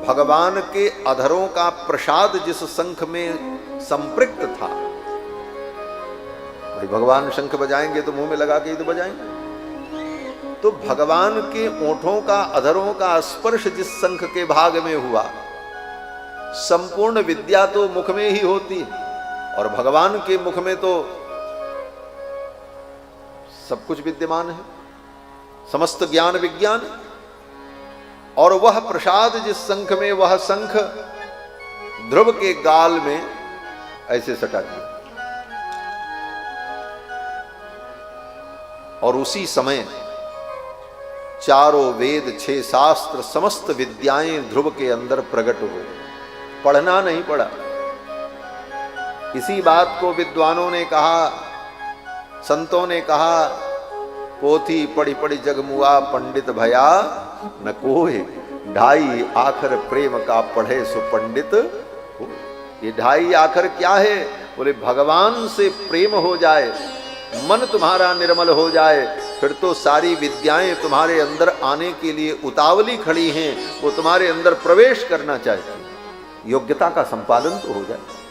भगवान के अधरों का प्रसाद जिस शंख में संपृक्त था, भाई भगवान शंख बजाएंगे तो मुंह में लगा के ही तो बजाएंगे, तो भगवान के ओंठों का अधरों का स्पर्श जिस शंख के भाग में हुआ, संपूर्ण विद्या तो मुख में ही होती है, और भगवान के मुख में तो सब कुछ विद्यमान है, समस्त ज्ञान विज्ञान। और वह प्रसाद जिस शंख में, वह शंख ध्रुव के गाल में ऐसे सटा दिया। और उसी समय चारों वेद, 6 शास्त्र, समस्त विद्याएं ध्रुव के अंदर प्रकट हो गई। पढ़ना नहीं पड़ा। इसी बात को विद्वानों ने कहा, संतों ने कहा, पोथी पढ़ी पढ़ी जगमुआ पंडित भया न कोई, ढाई आखर प्रेम का पढ़े सो पंडित हो। ये ढाई आखर क्या है, बोले भगवान से प्रेम हो जाए, मन तुम्हारा निर्मल हो जाए, फिर तो सारी विद्याएं तुम्हारे अंदर आने के लिए उतावली खड़ी हैं, वो तुम्हारे अंदर प्रवेश करना चाहती, योग्यता का संपादन तो हो जाए।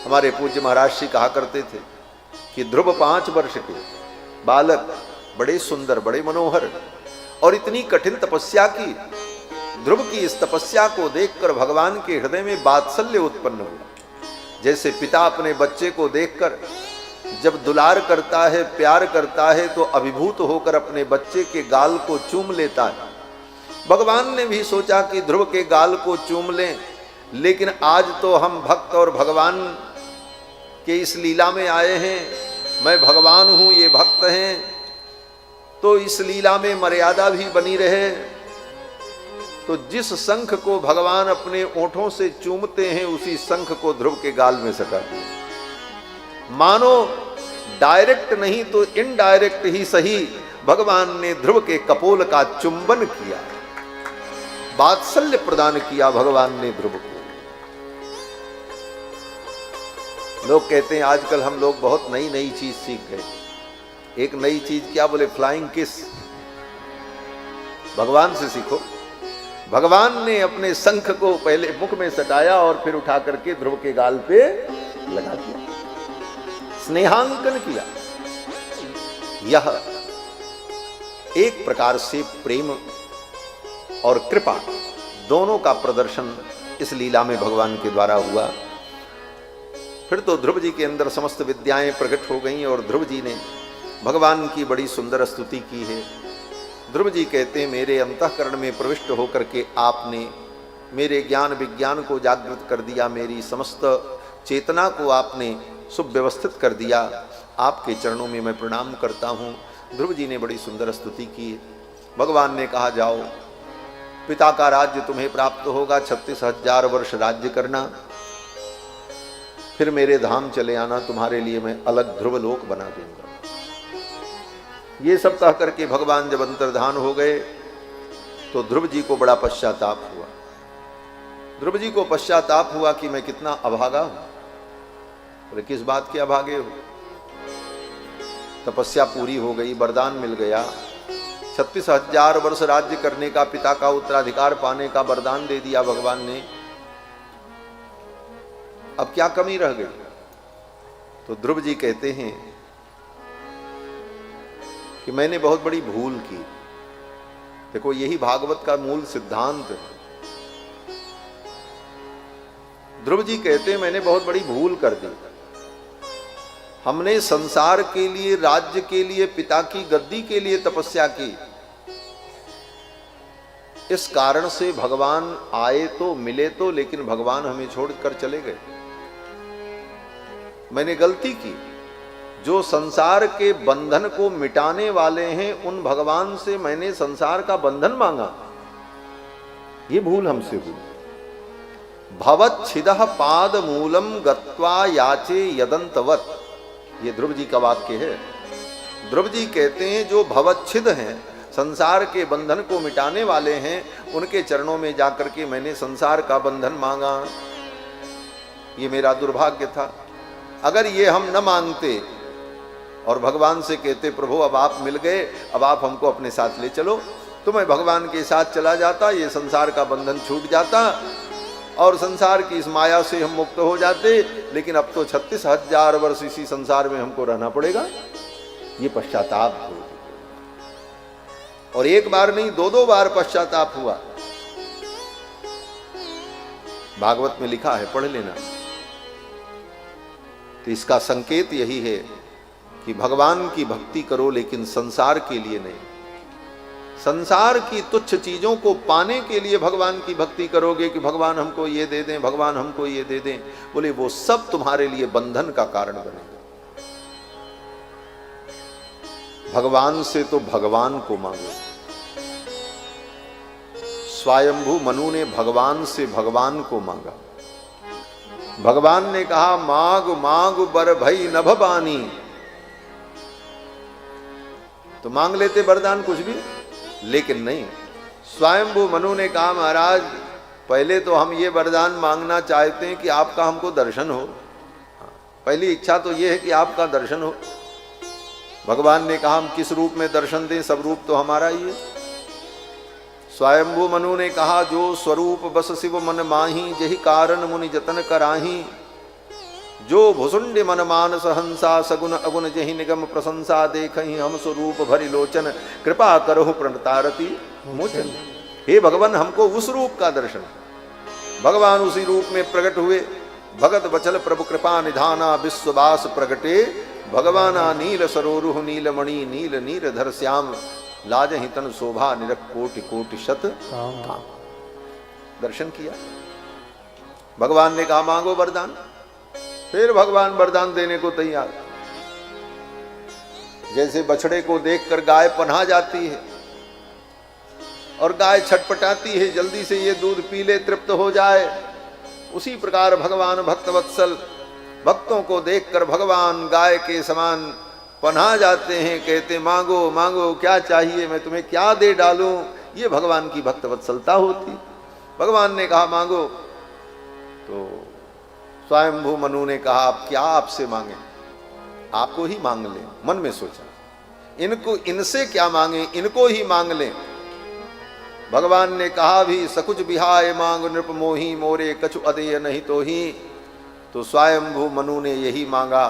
हमारे पूज्य महाराज जी कहा करते थे कि ध्रुव 5 वर्ष के बालक, बड़े सुंदर, बड़े मनोहर, और इतनी कठिन तपस्या की। ध्रुव की इस तपस्या को देखकर भगवान के हृदय में वात्सल्य उत्पन्न हुआ। जैसे पिता अपने बच्चे को देखकर जब दुलार करता है, प्यार करता है, तो अभिभूत होकर अपने बच्चे के गाल को चूम लेता है। भगवान ने भी सोचा कि ध्रुव के गाल को चूम लें, लेकिन आज तो हम भक्त और भगवान के इस लीला में आए हैं, मैं भगवान हूं, ये भक्त हैं, तो इस लीला में मर्यादा भी बनी रहे। तो जिस शंख को भगवान अपने ओंठों से चूमते हैं उसी शंख को ध्रुव के गाल में सटा दिया। मानो डायरेक्ट नहीं तो इनडायरेक्ट ही सही, भगवान ने ध्रुव के कपोल का चुंबन किया, वात्सल्य प्रदान किया भगवान ने ध्रुव को। लोग कहते हैं आजकल हम लोग बहुत नई नई चीज सीख गए। एक नई चीज क्या, बोले फ्लाइंग किस। भगवान से सीखो। भगवान ने अपने शंख को पहले मुख में सटाया और फिर उठा करके ध्रुव के गाल पे लगा दिया, स्नेहांकन किया। यह एक प्रकार से प्रेम और कृपा दोनों का प्रदर्शन इस लीला में भगवान के द्वारा हुआ। फिर तो ध्रुव जी के अंदर समस्त विद्याएं प्रकट हो गईं और ध्रुव जी ने भगवान की बड़ी सुंदर स्तुति की है। ध्रुव जी कहते हैं मेरे अंतःकरण में प्रविष्ट होकर के आपने मेरे ज्ञान विज्ञान को जागृत कर दिया, मेरी समस्त चेतना को आपने सुव्यवस्थित कर दिया। आपके चरणों में मैं प्रणाम करता हूँ। ध्रुव जी ने बड़ी सुंदर स्तुति की। भगवान ने कहा जाओ, पिता का राज्य तुम्हें प्राप्त होगा, 36,000 वर्ष राज्य करना, फिर मेरे धाम चले आना, तुम्हारे लिए मैं अलग ध्रुव लोक बना दूंगा। ये सब कह करके भगवान जब अंतर्धान हो गए तो ध्रुव जी को बड़ा पश्चाताप हुआ। ध्रुव जी को पश्चाताप हुआ कि मैं कितना अभागा हूं। अरे किस बात के अभागे हो? तपस्या पूरी हो गई, वरदान मिल गया, 36,000 वर्ष राज्य करने का, पिता का उत्तराधिकार पाने का वरदान दे दिया भगवान ने। अब क्या कमी रह गई? तो ध्रुव जी कहते हैं कि मैंने बहुत बड़ी भूल की। देखो यही भागवत का मूल सिद्धांत है। ध्रुव जी कहते हैं मैंने बहुत बड़ी भूल कर दी। हमने संसार के लिए, राज्य के लिए, पिता की गद्दी के लिए तपस्या की। इस कारण से भगवान आए तो, मिले तो, लेकिन भगवान हमें छोड़कर चले गए। मैंने गलती की। जो संसार के बंधन को मिटाने वाले हैं उन भगवान से मैंने संसार का बंधन मांगा। ये भूल हमसे हुई। भवच्छिदः पाद मूलम गत्वा याचे यदंतवत, ये ध्रुव जी का वाक्य है। ध्रुव जी कहते हैं जो भवच्छिद हैं, संसार के बंधन को मिटाने वाले हैं, उनके चरणों में जाकर के मैंने संसार का बंधन मांगा। ये मेरा दुर्भाग्य था। अगर ये हम न मांगते और भगवान से कहते प्रभु अब आप मिल गए, अब आप हमको अपने साथ ले चलो, तो मैं भगवान के साथ चला जाता, ये संसार का बंधन छूट जाता और संसार की इस माया से हम मुक्त हो जाते। लेकिन अब तो 36,000 वर्ष इसी संसार में हमको रहना पड़ेगा। ये पश्चाताप हो, और एक बार नहीं, 2-2 बार पश्चाताप हुआ। भागवत में लिखा है, पढ़ लेना। तो इसका संकेत यही है कि भगवान की भक्ति करो, लेकिन संसार के लिए नहीं। संसार की तुच्छ चीजों को पाने के लिए भगवान की भक्ति करोगे कि भगवान हमको ये दे दें, भगवान हमको ये दे दें, बोले वो सब तुम्हारे लिए बंधन का कारण बनेगा। भगवान से तो भगवान को मांगो। स्वयंभू मनु ने भगवान से भगवान को मांगा। भगवान ने कहा मांग मांग बर भई नभ बानी, तो मांग लेते वरदान कुछ भी, लेकिन नहीं। स्वयंभू मनु ने कहा महाराज पहले तो हम ये वरदान मांगना चाहते हैं कि आपका हमको दर्शन हो। पहली इच्छा तो ये है कि आपका दर्शन हो। भगवान ने कहा हम किस रूप में दर्शन दें, सब रूप तो हमारा ही है। स्वयंभू मनु ने कहा जो स्वरूप बस शिव मन माही, जही कारण मुनि जतन कराही, जो भुसुंड मन मानस हंसा, सगुन अगुन जही निगम प्रशंसा, देखहि हम स्वरूप भरि लोचन, कृपा करहु प्रणतारति मोचन। हे भगवान हमको उस रूप का दर्शन। भगवान उसी रूप में प्रकट हुए। भगत बचल प्रभु कृपा निधाना, विश्ववास प्रगटे भगवाना, नील सरोरुह नीलमणि, नील नीरधर श्याम, लाजहि तन शोभा, निरख कोटि कोटि शत काम। दर्शन किया। भगवान ने कहा मांगो वरदान। फिर भगवान वरदान देने को तैयार। जैसे बछड़े को देखकर गाय पन्हा जाती है और गाय छटपटाती है जल्दी से ये दूध पी ले, तृप्त हो जाए, उसी प्रकार भगवान भक्तवत्सल भक्तों को देखकर भगवान गाय के समान पन्हा जाते हैं। कहते मांगो मांगो, क्या चाहिए, मैं तुम्हें क्या दे डालूं। ये भगवान की भक्तवत्सलता होती। भगवान ने कहा मांगो। तो स्वयंभू मनु ने कहा आप क्या आपसे मांगे, आपको ही मांग लें। मन में सोचा इनको, इनसे क्या मांगे, इनको ही मांग लें। भगवान ने कहा भी सकुच बिहाय मांग नृप मोही, मोरे कछु अदेय नहीं तो ही। तो स्वयंभू मनु ने यही मांगा,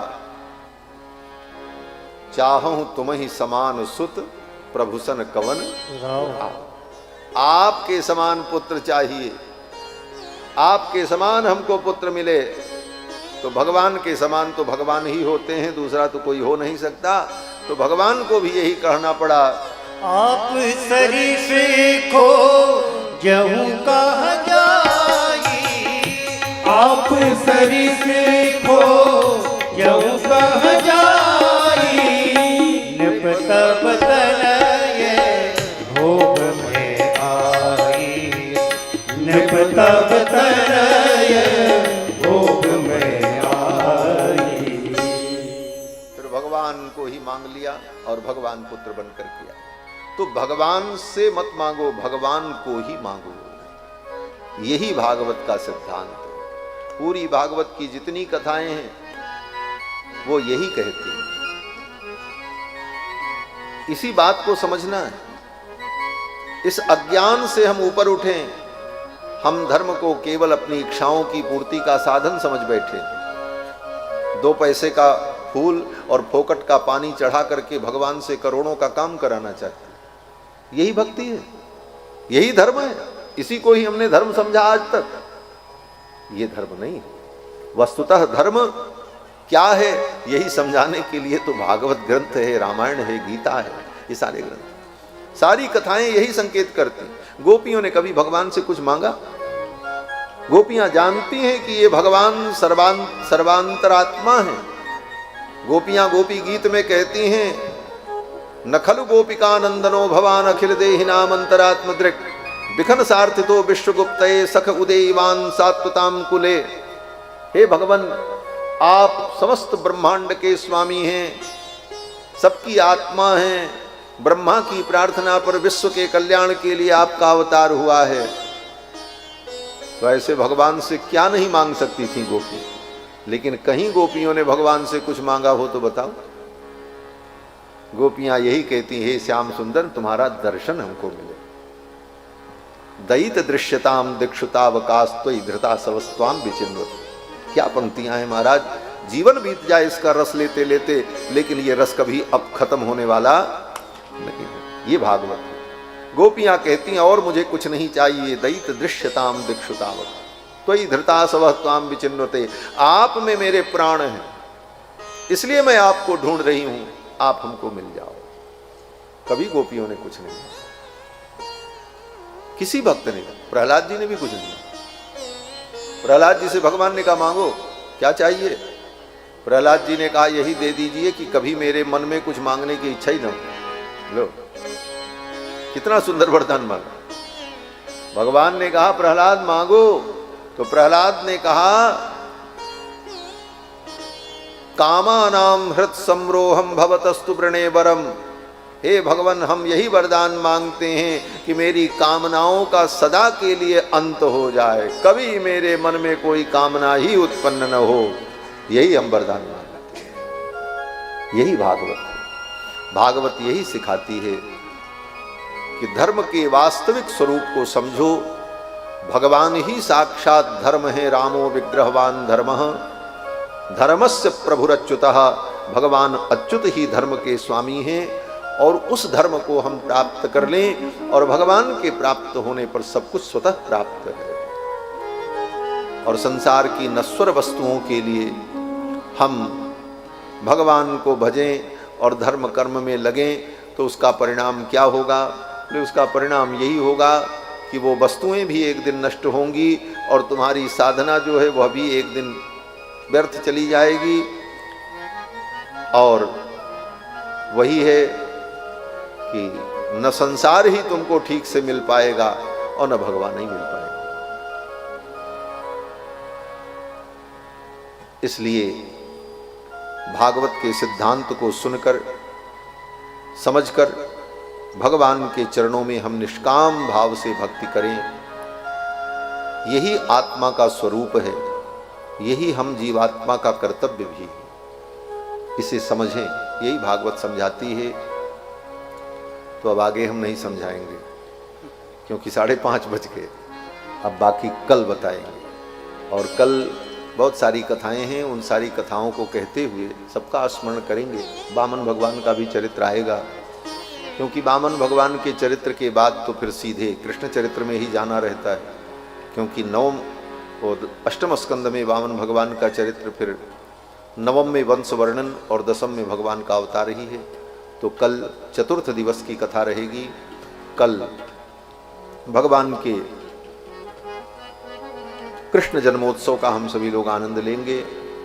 चाहूं तुम ही समान सुत, प्रभुसन कवन आपके समान पुत्र चाहिए, आपके समान हमको पुत्र मिले। तो भगवान के समान तो भगवान ही होते हैं, दूसरा तो कोई हो नहीं सकता। तो भगवान को भी यही कहना पड़ा आप सरिस खो जहूँ कहाँ जाई, आप सरिस खो जहूँ कहाँ जाई, नपत बतलय भोग में आई, नपत बतलय भोग में आई। फिर भगवान को ही मांग लिया और भगवान पुत्र बनकर किया। तो भगवान से मत मांगो, भगवान को ही मांगो। यही भागवत का सिद्धांत है। पूरी भागवत की जितनी कथाएं हैं वो यही कहती हैं। इसी बात को समझना है। इस अज्ञान से हम ऊपर उठें। हम धर्म को केवल अपनी इच्छाओं की पूर्ति का साधन समझ बैठे। 2 पैसे का फूल और फोकट का पानी चढ़ा करके भगवान से करोड़ों का काम कराना चाहते। यही भक्ति है, यही धर्म है। इसी को ही हमने धर्म समझा आज तक। ये धर्म नहीं है। वस्तुतः धर्म क्या है यही समझाने के लिए तो भागवत ग्रंथ है, रामायण है, गीता है, ये सारे ग्रंथ, सारी कथाएं यही संकेत करती। गोपियों ने कभी भगवान से कुछ मांगा? गोपियां जानती हैं कि ये भगवान सर्वांतरात्मा है। गोपियां गोपी गीत में कहती हैं, न खलु गोपिका नंदनो भवान अखिल देहि नाम अंतरात्म दृक् बिखन सार्थितो विश्वगुप्तये सख उदयवान सात्वताम कुले। हे भगवान, आप समस्त ब्रह्मांड के स्वामी हैं, सबकी आत्मा हैं। ब्रह्मा की प्रार्थना पर विश्व के कल्याण के लिए आपका अवतार हुआ है। तो ऐसे भगवान से क्या नहीं मांग सकती थी गोपी? लेकिन कहीं गोपियों ने भगवान से कुछ मांगा हो तो बताओ। गोपियां यही कहती, हे श्याम सुंदर, तुम्हारा दर्शन हमको मिले। दयित दृश्यताम दीक्षुतावकाश तो धृता सवस्वाम विचिन्वत। क्या पंक्तियां हैं महाराज। जीवन बीत जाए इसका रस लेते लेते, लेकिन ये रस कभी अब खत्म होने वाला नहीं है। ये भागवत है। गोपियां कहती हैं, और मुझे कुछ नहीं चाहिए। दयित दृश्यताम दीक्षुतावकाश तो धृता सवस्वाम विचिन्वते। आप में मेरे प्राण हैं, इसलिए मैं आपको ढूंढ रही हूं, आप हमको मिल जाओ। कभी गोपियों ने कुछ नहीं कहा, किसी भक्त ने। प्रहलाद जी ने भी कुछ नहीं। प्रहलाद जी से भगवान ने कहा, मांगो, क्या चाहिए? प्रहलाद जी ने कहा, यही दे दीजिए कि कभी मेरे मन में कुछ मांगने की इच्छा ही न हो। लो, कितना सुंदर वरदान मांगा। भगवान ने कहा, प्रहलाद मांगो। तो प्रहलाद ने कहा, कामानाम हृत सम्रोहम भवतस्तु प्रणेवरम। हे भगवान, हम यही वरदान मांगते हैं कि मेरी कामनाओं का सदा के लिए अंत हो जाए, कभी मेरे मन में कोई कामना ही उत्पन्न न हो। यही हम वरदान मांगते हैं। यही भागवत है। भागवत यही सिखाती है कि धर्म के वास्तविक स्वरूप को समझो। भगवान ही साक्षात धर्म है। रामो विग्रहवान धर्मः धर्मस्य प्रभुरच्युतः। भगवान अच्युत ही धर्म के स्वामी हैं। और उस धर्म को हम प्राप्त कर लें, और भगवान के प्राप्त होने पर सब कुछ स्वतः प्राप्त है। और संसार की नश्वर वस्तुओं के लिए हम भगवान को भजें और धर्म कर्म में लगें, तो उसका परिणाम क्या होगा? उसका परिणाम यही होगा कि वो वस्तुएं भी एक दिन नष्ट होंगी, और तुम्हारी साधना जो है वह भी एक दिन व्यर्थ चली जाएगी। और वही है कि न संसार ही तुमको ठीक से मिल पाएगा और न भगवान ही मिल पाएगा। इसलिए भागवत के सिद्धांत को सुनकर, समझकर भगवान के चरणों में हम निष्काम भाव से भक्ति करें। यही आत्मा का स्वरूप है, यही हम जीवात्मा का कर्तव्य भी है। इसे समझें, यही भागवत समझाती है। तो अब आगे हम नहीं समझाएंगे क्योंकि 5:30 बज गए। अब बाकी कल बताएंगे। और कल बहुत सारी कथाएं हैं, उन सारी कथाओं को कहते हुए सबका स्मरण करेंगे। वामन भगवान का भी चरित्र आएगा, क्योंकि वामन भगवान के चरित्र के बाद तो फिर सीधे कृष्ण चरित्र में ही जाना रहता है। क्योंकि 9 और 8वें स्कंद में वामन भगवान का चरित्र, फिर 9वें में वंश वर्णन और 10वें में भगवान का अवतार ही है। तो कल चतुर्थ दिवस की कथा रहेगी। कल भगवान के कृष्ण जन्मोत्सव का हम सभी लोग आनंद लेंगे।